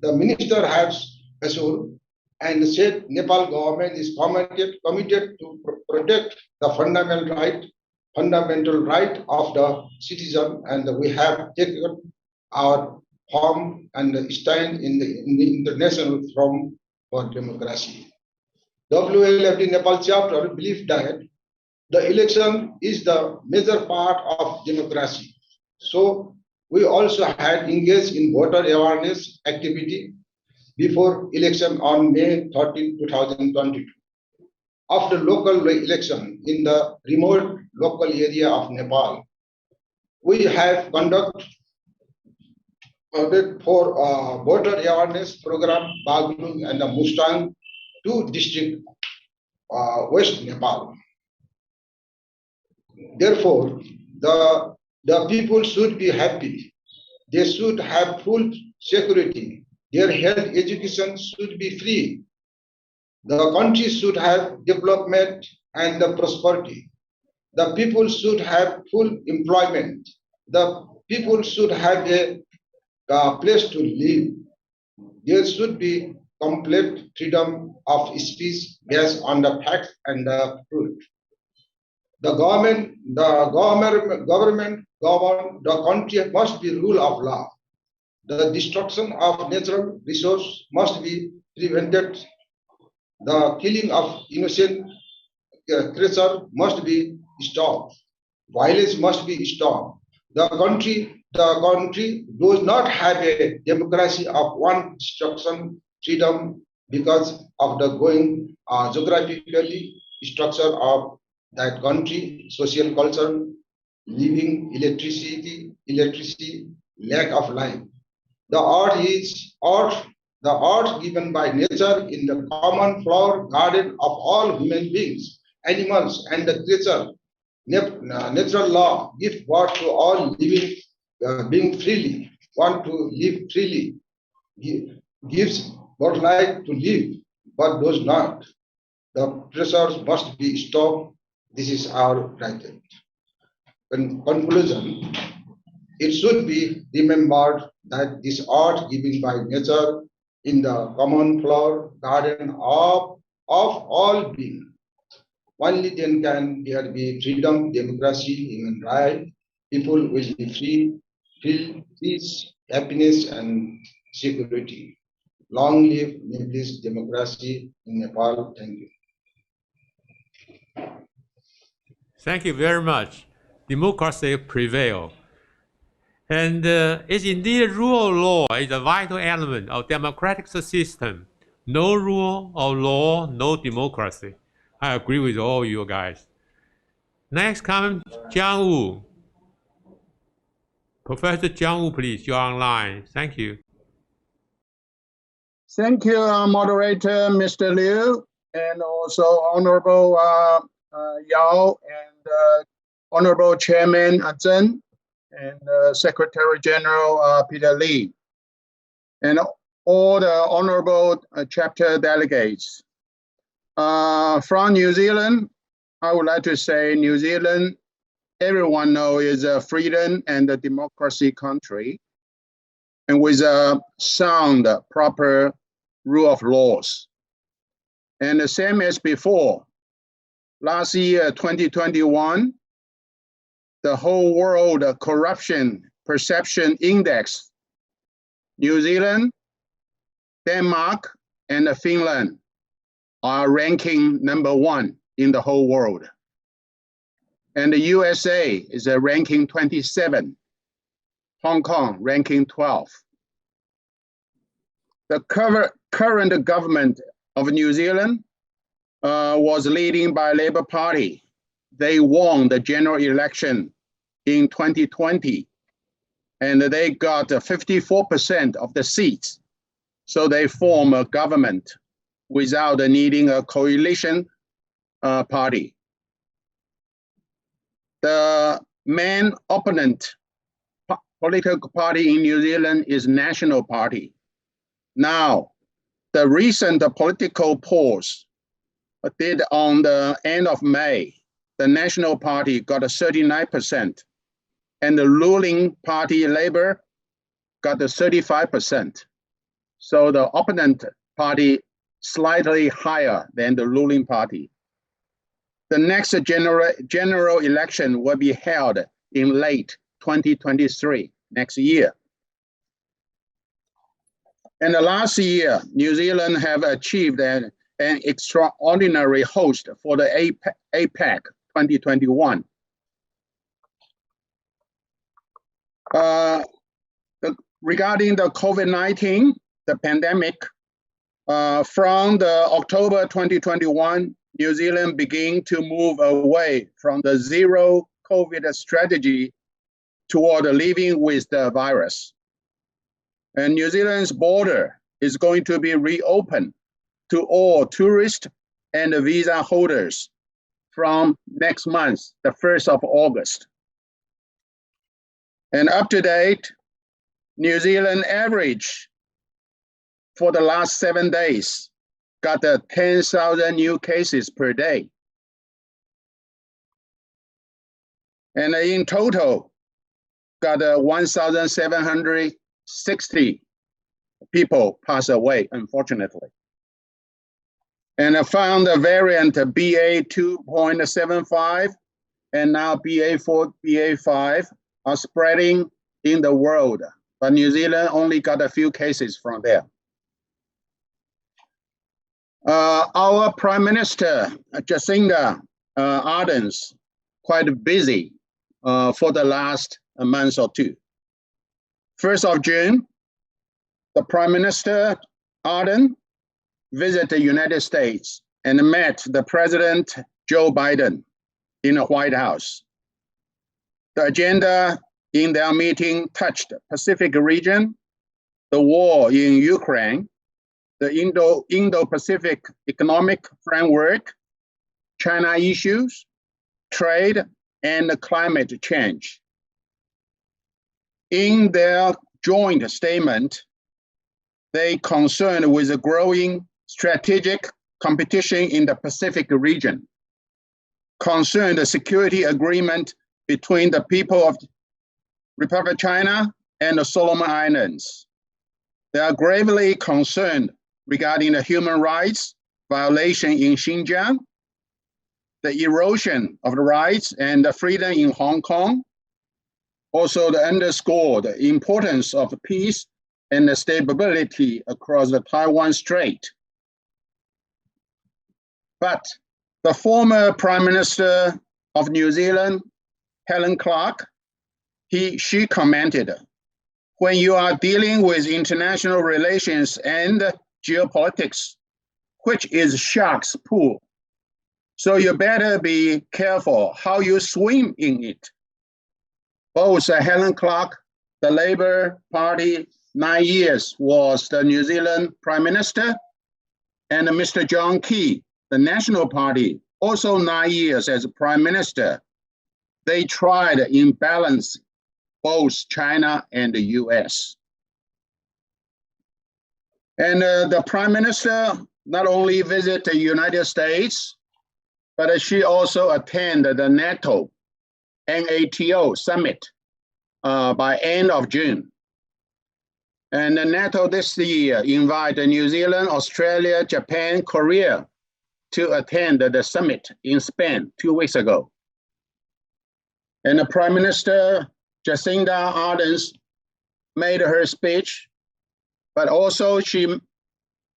The minister has assured and said Nepal government is committed to protect the fundamental right of the citizen, and we have taken our form and stand in the international forum for democracy. WLFD Nepal chapter believes that the election is the major part of democracy. So we also had engaged in voter awareness activity before election on May 13, 2022. After local election in the remote local area of Nepal, we have conducted for voter awareness program Baglung and Mustang, 2 districts West Nepal. Therefore, the people should be happy. They should have full security. Their health education should be free. The country should have development and the prosperity. The people should have full employment. The people should have a place to live. There should be complete freedom of speech based on the facts and the truth. The government govern the country must be rule of law. The destruction of natural resources must be prevented. The killing of innocent creatures must be stopped. Violence must be stopped. The country does not have a democracy of one destruction freedom because of the going geographically structure of that country, social culture, living, electricity, lack of life. The earth given by nature in the common flower garden of all human beings, animals and the creature. Natural law gives birth to all living being freely, want to live freely, gives birth life to live, but does not. The pressures must be stopped. This is our right. In conclusion, it should be remembered that this art given by nature in the common flower garden of all beings. Only then can there be freedom, democracy, human rights. People will be free, feel peace, happiness, and security. Long live Nepalese democracy in Nepal. Thank you. Thank you very much. Democracy prevail. And it's indeed rule of law is a vital element of democratic system. No rule of law, no democracy. I agree with all you guys. Next comment, Jiang Wu. Professor Jiang Wu, please, you're online. Thank you. Thank you, moderator, Mr. Liu, and also Honorable Yao and Honorable Chairman Zheng, and Secretary General Peter Lee, and all the honorable chapter delegates. From New Zealand, I would like to say New Zealand, everyone knows, is a freedom and a democracy country, and with a sound, proper rule of laws. And the same as before, last year, 2021, the whole world corruption perception index, New Zealand, Denmark, and Finland are ranking #1 in the whole world. And the USA is ranking 27, Hong Kong ranking 12. The current government of New Zealand was leading by Labour Party. They won the general election in 2020, and they got 54% of the seats. So they form a government without needing a coalition party. The main opponent political party in New Zealand is National Party. Now, the recent political polls did on the end of May, the National Party got 39%, and the ruling party, Labour, got 35%. So the opponent party slightly higher than the ruling party. The next general election will be held in late 2023, next year. And last year, New Zealand have achieved an extraordinary host for the APEC 2021. Regarding the COVID-19, the pandemic, from the October 2021, New Zealand began to move away from the zero COVID strategy toward living with the virus. And New Zealand's border is going to be reopened to all tourists and visa holders from next month, the 1st of August. And up to date, New Zealand average for the last 7 days got 10,000 new cases per day. And in total, got 1,760 people pass away, unfortunately. And I found the variant BA 2.75 and now BA4, BA5 are spreading in the world, but New Zealand only got a few cases from there. Our Prime Minister, Jacinda Ardern's quite busy for the last month or two. 1st of June, the Prime Minister Ardern visited the United States and met the President Joe Biden in the White House. The agenda in their meeting touched the Pacific region, the war in Ukraine, the Indo-Pacific Economic Framework, China issues, trade, and climate change. In their joint statement, they concerned with the growing strategic competition in the Pacific region, concerned the security agreement between the people of Republic of China and the Solomon Islands. They are gravely concerned regarding the human rights violation in Xinjiang, the erosion of the rights and the freedom in Hong Kong, also to underscore the importance of peace and the stability across the Taiwan Strait. But the former Prime Minister of New Zealand, Helen Clark, she commented, when you are dealing with international relations and geopolitics, which is shark's pool, so you better be careful how you swim in it. Both Helen Clark, the Labour Party, 9 years was the New Zealand Prime Minister, and Mr. John Key, the National Party, also 9 years as Prime Minister. They tried in balance both China and the US. And the Prime Minister not only visited the United States, but she also attended the NATO summit by end of June. And the NATO this year invited New Zealand, Australia, Japan, Korea to attend the summit in Spain 2 weeks ago. And the Prime Minister Jacinda Ardern made her speech, but also she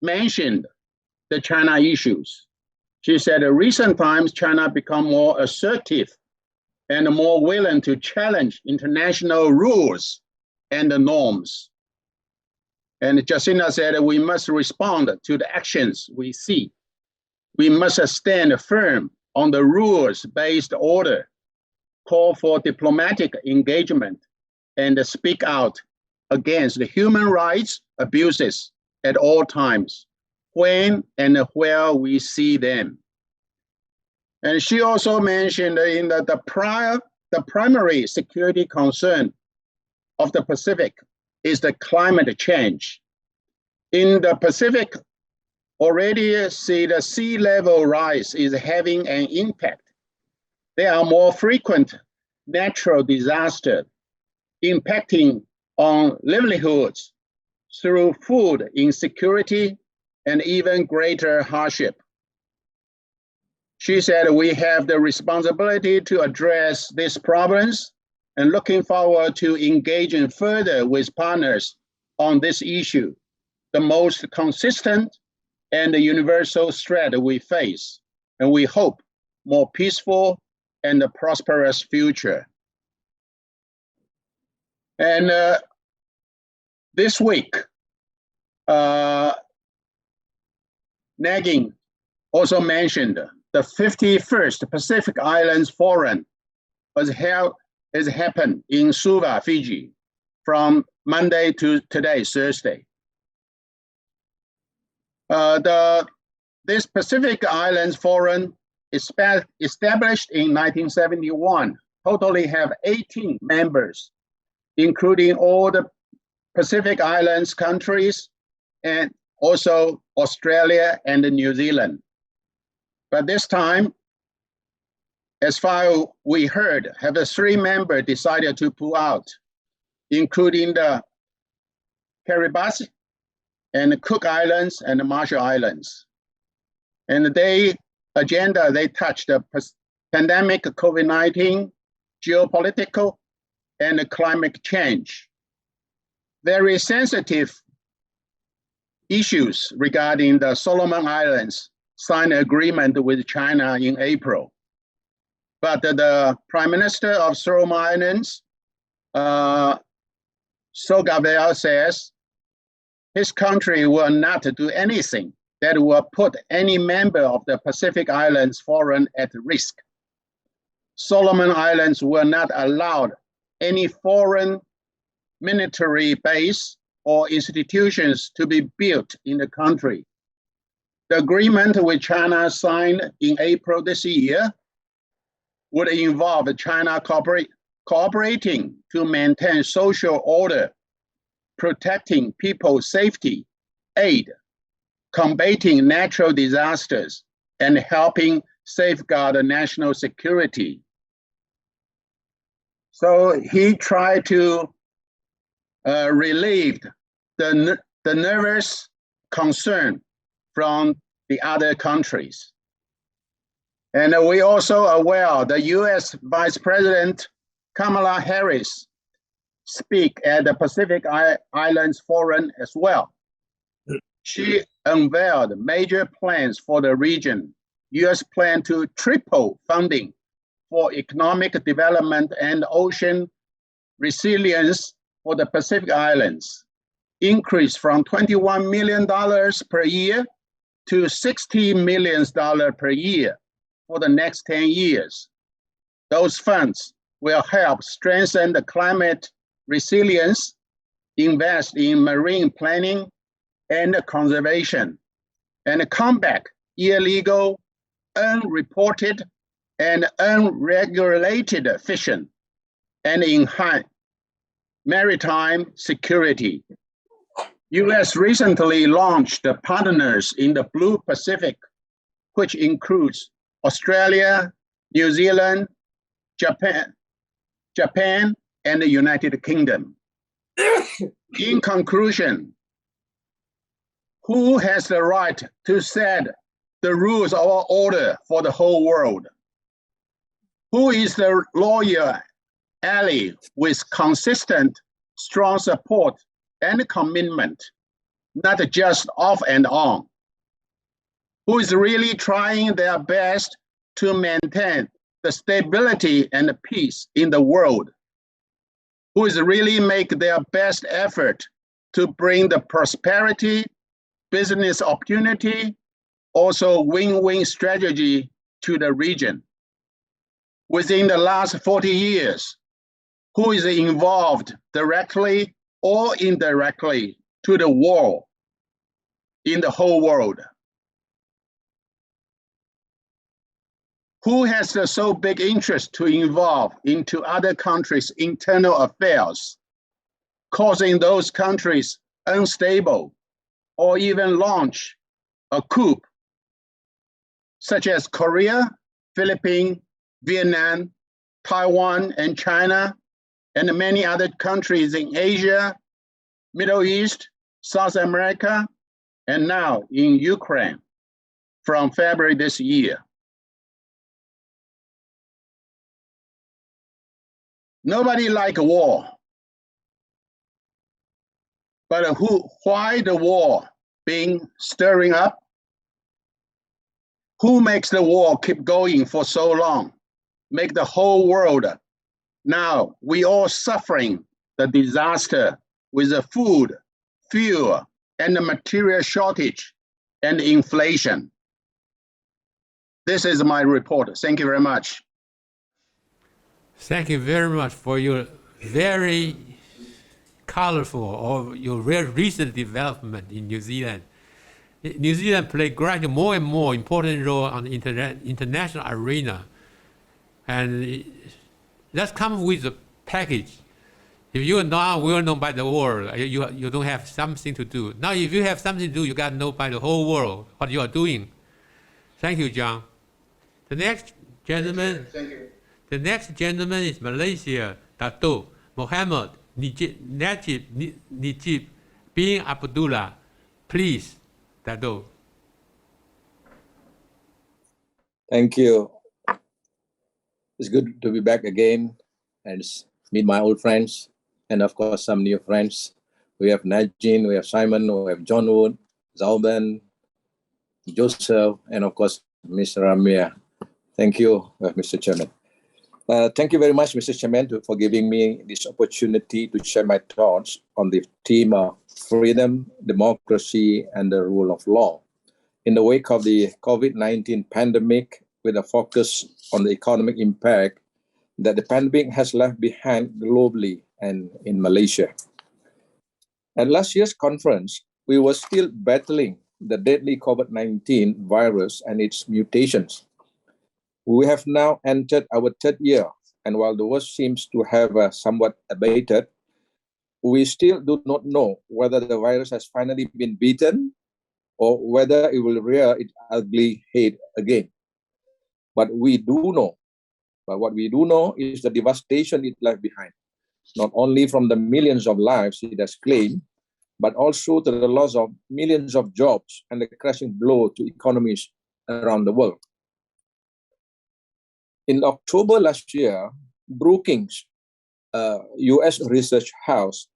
mentioned the China issues. She said in recent times, China become more assertive and more willing to challenge international rules and the norms. And Jacinda said we must respond to the actions we see. We must stand firm on the rules-based order, call for diplomatic engagement, and speak out against the human rights abuses at all times, when and where we see them. And she also mentioned in the primary security concern of the Pacific is the climate change. In the Pacific, already see the sea level rise is having an impact. There are more frequent natural disasters impacting on livelihoods through food insecurity and even greater hardship. She said we have the responsibility to address these problems and looking forward to engaging further with partners on this issue, the most consistent and the universal threat we face, and we hope more peaceful and a prosperous future. And this week, Nagin also mentioned the 51st Pacific Islands Forum has happened in Suva, Fiji, from Monday to today, Thursday. This Pacific Islands Forum is established in 1971, totally have 18 members, including all the Pacific Islands countries and also Australia and New Zealand. But this time, as far as we heard, have the 3 members decided to pull out, including the Kiribati and the Cook Islands and the Marshall Islands. And they touched the pandemic, COVID-19, geopolitical, and climate change. Very sensitive issues regarding the Solomon Islands signed an agreement with China in April. But the Prime Minister of Solomon Islands, Sogavel, says his country will not do anything that will put any member of the Pacific Islands Forum at risk. Solomon Islands will not allow any foreign military base or institutions to be built in the country. The agreement with China signed in April this year would involve China cooperating to maintain social order, protecting people's safety, aid, combating natural disasters, and helping safeguard national security. So he tried to relieve the nervous concern from the other countries. And we also aware the US Vice President Kamala Harris speak at the Pacific Islands Forum as well. She unveiled major plans for the region. US plan to triple funding for economic development and ocean resilience for the Pacific Islands increased from $21 million per year to $60 million per year for the next 10 years. Those funds will help strengthen the climate resilience, invest in marine planning and conservation, and combat illegal, unreported, and unregulated fishing, and enhance maritime security. U.S. recently launched partners in the Blue Pacific, which includes Australia, New Zealand, Japan, and the United Kingdom. In conclusion, who has the right to set the rules of order for the whole world? Who is the loyal ally with consistent, strong support and commitment, not just off and on? Who is really trying their best to maintain the stability and peace in the world? Who is really make their best effort to bring the prosperity, business opportunity, also win-win strategy to the region? Within the last 40 years, who is involved directly or indirectly to the war in the whole world? Who has the so big interest to involve into other countries' internal affairs, causing those countries unstable or even launch a coup, such as Korea, Philippines, Vietnam, Taiwan, and China, and many other countries in Asia, Middle East, South America, and now in Ukraine from February this year? Nobody likes war, but why the war being stirring up? Who makes the war keep going for so long? Make the whole world. Now we all suffering the disaster with the food, fuel, and the material shortage and inflation. This is my report. Thank you very much. Thank you very much for your very colorful or your very recent development in New Zealand. New Zealand plays gradually more and more important role on the international arena, and that comes with a package. If you are not well known by the world, you don't have something to do. Now, if you have something to do, you got to know by the whole world what you are doing. Thank you, John. The next gentleman. Thank you. The next gentleman is Malaysia, Dato' Mohammed Najib bin Abdullah. Please, Dato'. Thank you. It's good to be back again and meet my old friends and of course some new friends. We have Najin, we have Simon, we have John Wood, Zalben, Joseph, and of course Mr. Ramia. Thank you, Mr. Chairman. Thank you very much, Mr. Chairman, for giving me this opportunity to share my thoughts on the theme of freedom, democracy, and the rule of law. In the wake of the COVID-19 pandemic, with a focus on the economic impact that the pandemic has left behind globally and in Malaysia. At last year's conference, we were still battling the deadly COVID-19 virus and its mutations. We have now entered our third year, and while the worst seems to have somewhat abated, we still do not know whether the virus has finally been beaten or whether it will rear its ugly head again. What we do know is the devastation it left behind, not only from the millions of lives it has claimed, but also to the loss of millions of jobs and the crashing blow to economies around the world. In October last year, Brookings, US research house,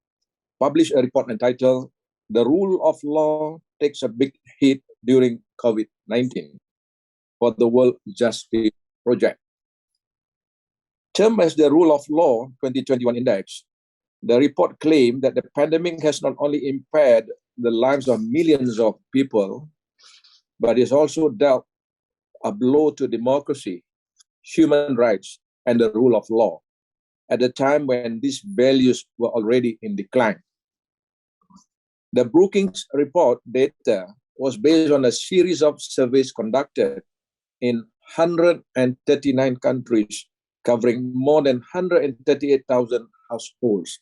published a report entitled "The Rule of Law Takes a Big Hit During COVID-19" for the World Justice Project. Termed as the Rule of Law 2021 Index, The report claimed that the pandemic has not only impaired the lives of millions of people, but has also dealt a blow to democracy, human rights, and the rule of law at a time when these values were already in decline. The Brookings report data was based on a series of surveys conducted in 139 countries, covering more than 138,000 households.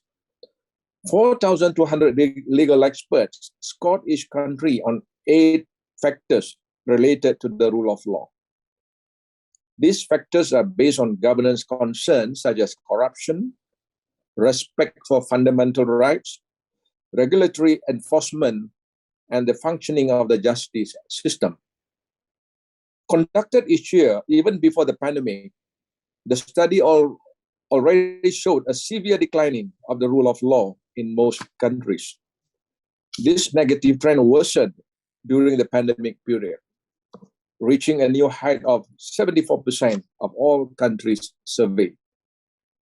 4,200 legal experts scored each country on 8 factors related to the rule of law. These factors are based on governance concerns such as corruption, respect for fundamental rights, regulatory enforcement, and the functioning of the justice system. Conducted each year, even before the pandemic, the study already showed a severe declining of the rule of law in most countries. This negative trend worsened during the pandemic period, reaching a new height of 74% of all countries surveyed.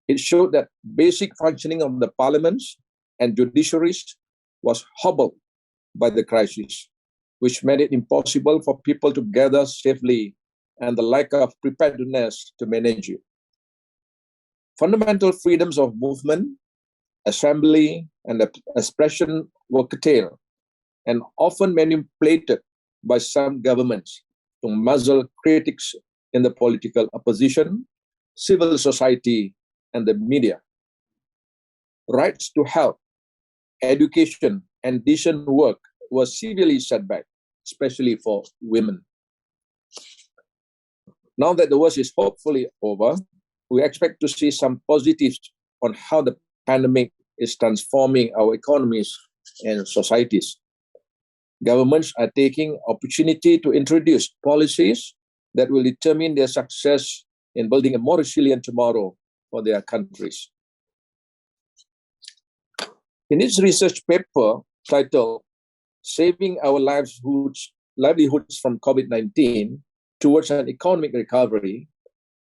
It showed that basic functioning of the parliaments and judiciaries was hobbled by the crisis, which made it impossible for people to gather safely and the lack of preparedness to manage it. Fundamental freedoms of movement, assembly, and expression were curtailed and often manipulated by some governments to muzzle critics in the political opposition, civil society, and the media. Rights to health, education, and decent work were severely set back, especially for women. Now that the worst is hopefully over, we expect to see some positives on how the pandemic is transforming our economies and societies. Governments are taking opportunity to introduce policies that will determine their success in building a more resilient tomorrow for their countries. In its research paper titled Saving Our Livelihoods from COVID-19 Towards an Economic Recovery,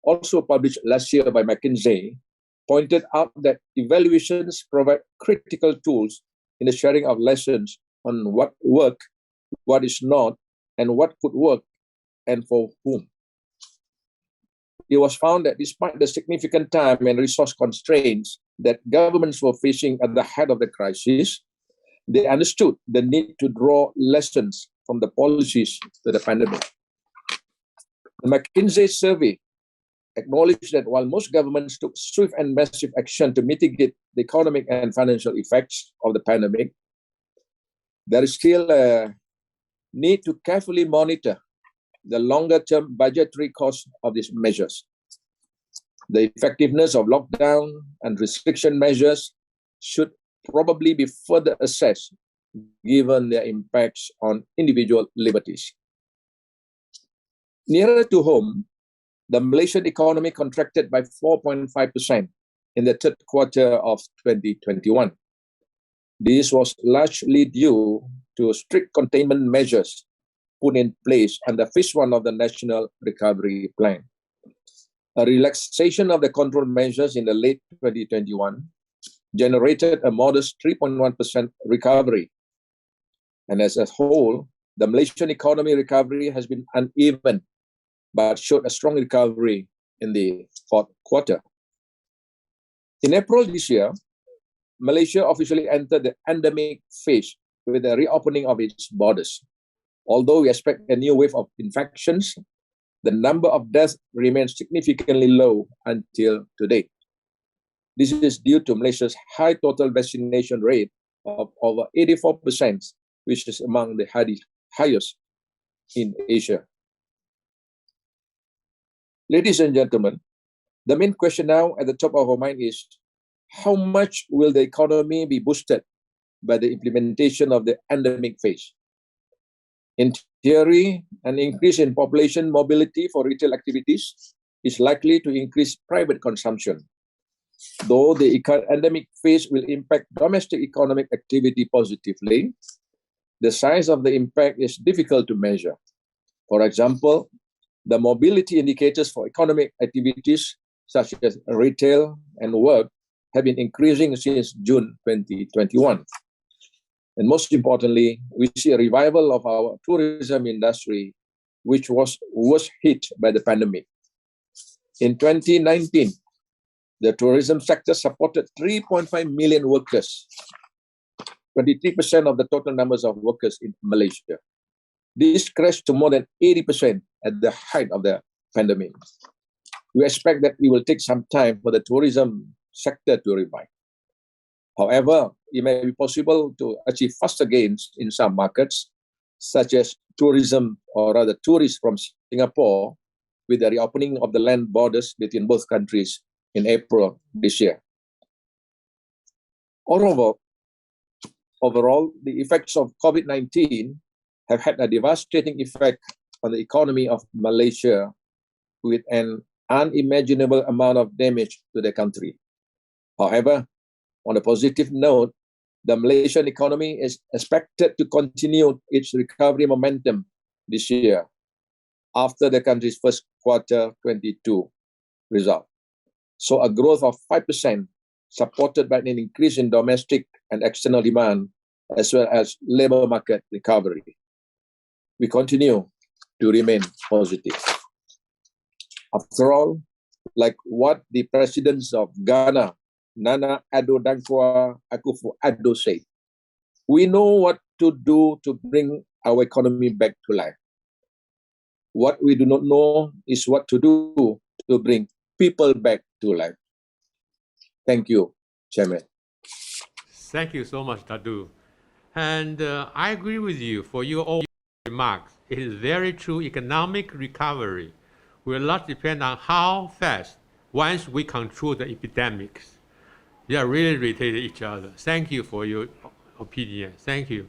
also published last year by McKinsey, pointed out that evaluations provide critical tools in the sharing of lessons on what worked, what is not, and what could work, and for whom. It was found that despite the significant time and resource constraints that governments were facing at the head of the crisis, they understood the need to draw lessons from the policies to the pandemic. The McKinsey survey acknowledged that while most governments took swift and massive action to mitigate the economic and financial effects of the pandemic, there is still a need to carefully monitor the longer-term budgetary costs of these measures. The effectiveness of lockdown and restriction measures should probably be further assessed given their impacts on individual liberties. Nearer to home, the Malaysian economy contracted by 4.5% in the third quarter of 2021. This was largely due to strict containment measures put in place under phase 1 of the National Recovery Plan. A relaxation of the control measures in the late 2021 generated a modest 3.1% recovery. And as a whole, the Malaysian economy recovery has been uneven, but showed a strong recovery in the fourth quarter. In April this year, Malaysia officially entered the endemic phase with the reopening of its borders. Although we expect a new wave of infections, the number of deaths remains significantly low until today. This is due to Malaysia's high total vaccination rate of over 84%, which is among the highest in Asia. Ladies and gentlemen, the main question now at the top of our mind is, how much will the economy be boosted by the implementation of the endemic phase? In theory, an increase in population mobility for retail activities is likely to increase private consumption. Though the endemic phase will impact domestic economic activity positively, the size of the impact is difficult to measure. For example, the mobility indicators for economic activities such as retail and work have been increasing since June 2021. And most importantly, we see a revival of our tourism industry, which was hit by the pandemic. In 2019, the tourism sector supported 3.5 million workers, 23% of the total numbers of workers in Malaysia. This crashed to more than 80% at the height of the pandemic. We expect that it will take some time for the tourism sector to revive. However, it may be possible to achieve faster gains in some markets, such as tourism, or rather tourists from Singapore, with the reopening of the land borders between both countries in April this year. Overall, the effects of COVID-19 have had a devastating effect on the economy of Malaysia, with an unimaginable amount of damage to the country. However, on a positive note, the Malaysian economy is expected to continue its recovery momentum this year after the country's first quarter 22 result. So a growth of 5%, supported by an increase in domestic and external demand, as well as labor market recovery. We continue to remain positive. After all, like what the presidents of Ghana, Nana Addo Dankwa Akufo-Addo said, we know what to do to bring our economy back to life. What we do not know is what to do to bring people back to life. Thank you, Chairman. Thank you so much, Dadu. And I agree with you for your all remarks. It is very true. Economic recovery will not depend on how fast once we control the epidemics. They are really related to each other. Thank you for your opinion. Thank you.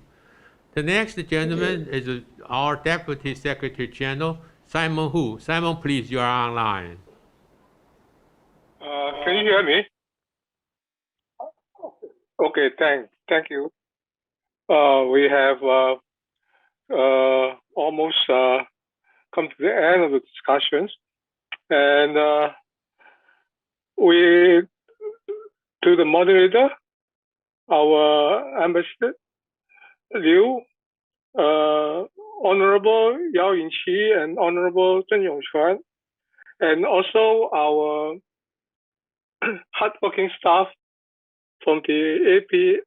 The next gentleman is our Deputy Secretary General, Simon Hu. Simon, please, you are online. Can you hear me? Okay, thank you. We have almost come to the end of the discussions, and we, to the moderator, our Ambassador Liu, Honorable Yao Yinqi and Honorable Zheng Yongquan, and also our hardworking staff from the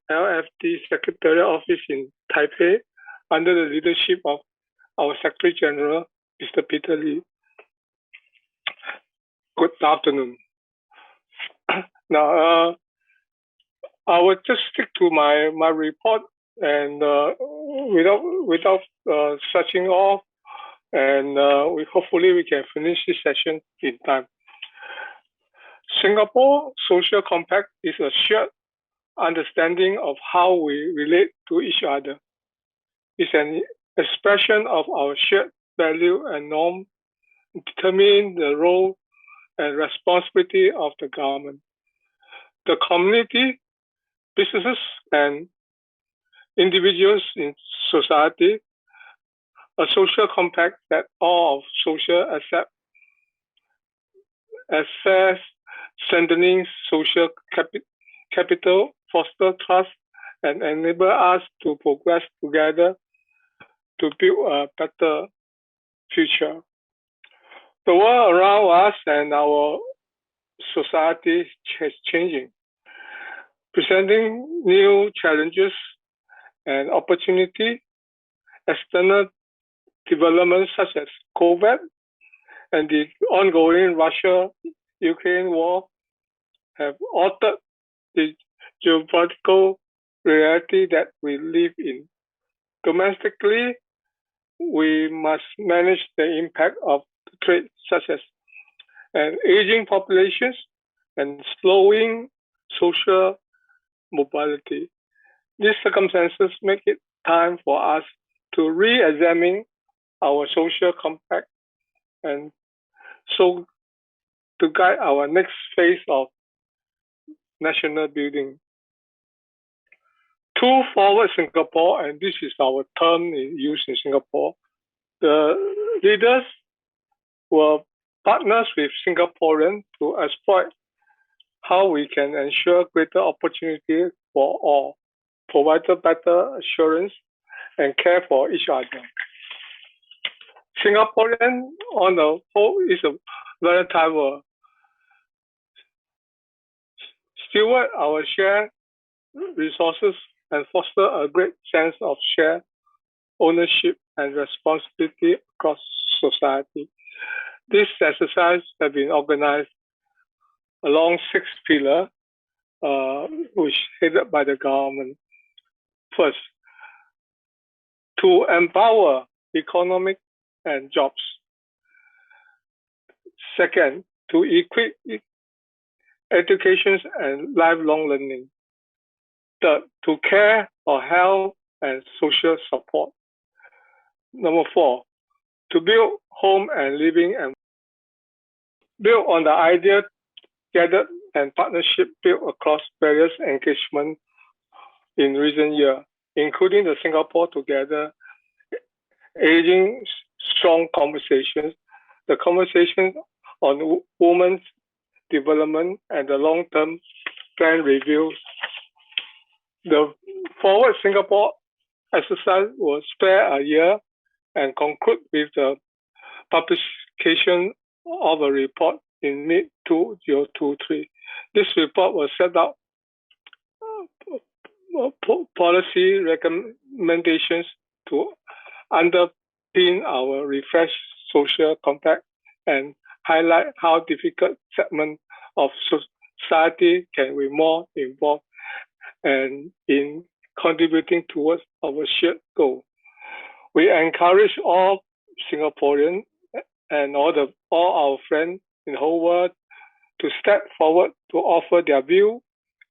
APLFD Secretariat Office in Taipei, under the leadership of our Secretary General, Mr. Peter Lee. Good afternoon. Now, I will just stick to my report, and without stretching off, and hopefully we can finish this session in time. Singapore Social Compact is a shared understanding of how we relate to each other. It's an expression of our shared value and norm, determining the role and responsibility of the government, the community, businesses, and individuals in society. A social compact that all of social accept, access, strengthening social capital, foster trust, and enable us to progress together to build a better future. The world around us and our society is changing, presenting new challenges and opportunity. External developments such as COVID and the ongoing Russia-Ukraine war have altered the geopolitical reality that we live in. Domestically, we must manage the impact of the trade, such as an aging populations and slowing social mobility. These circumstances make it time for us to re-examine our social compact, and so to guide our next phase of national building. To forward Singapore, and this is our term in use in Singapore, the leaders were partners with Singaporeans to exploit how we can ensure greater opportunity for all, provide better assurance and care for each other. Singaporean on the whole is a volatile world. Steward our shared resources and foster a great sense of shared ownership and responsibility across society. This exercise has been organized along 6 pillars, which headed by the government. First, to empower economic and jobs. Second, to equip education and lifelong learning. Third, to care for health and social support. Number 4, to build home and living and build on the idea gathered and partnership built across various engagements in recent years, including the Singapore Together, Aging Strong Conversations, the conversation on women's development and the long-term plan review. The Forward Singapore exercise will spare a year and conclude with the publication of a report in mid-2023. This report will set out policy recommendations to underpin our refreshed social compact and highlight how difficult segments of society can be more involved and in contributing towards our shared goal. We encourage all Singaporeans and all our friends in the whole world to step forward to offer their view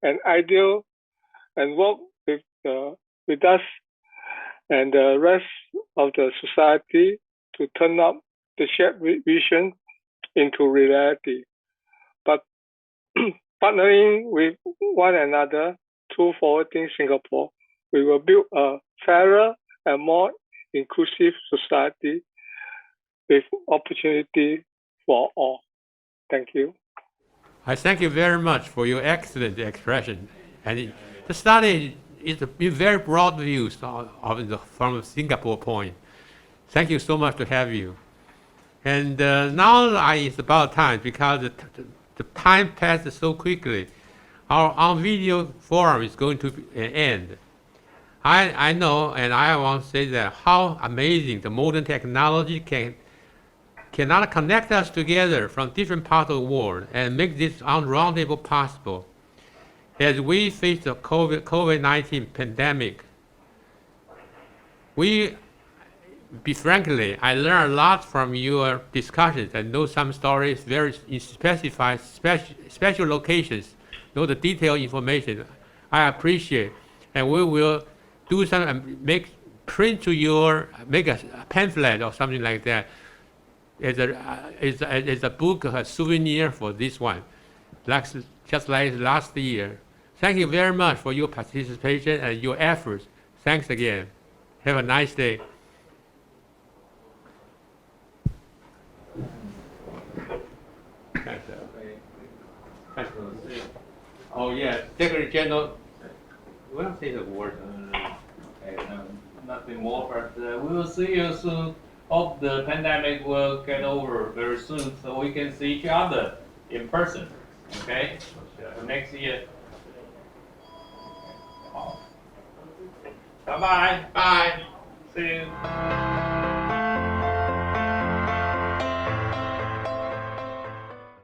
and ideal and work with us and the rest of the society to turn up the shared vision into reality. But partnering with one another through Forwarding Singapore, we will build a fairer and more inclusive society with opportunity for all. Thank you. I thank you very much for your excellent expression. And the study is a very broad views from a Singapore point. Thank you so much to have you. And now it's about time because the time passes so quickly. Our video forum is going to end. I know, and I want to say that how amazing the modern technology cannot connect us together from different parts of the world and make this roundtable possible. As we face the COVID-19 pandemic, frankly, I learned a lot from your discussions and know some stories very specified, special locations, know the detailed information. I appreciate, and we will do some, make a pamphlet or something like that as a book, a souvenir for this one, just like last year. Thank you very much for your participation and your efforts. Thanks again. Have a nice day. Oh yeah, Secretary General, we don't say the word. Nothing more, but we will see you soon. Hope the pandemic will get over very soon so we can see each other in person. Okay? Next year. Bye-bye. Bye. See you.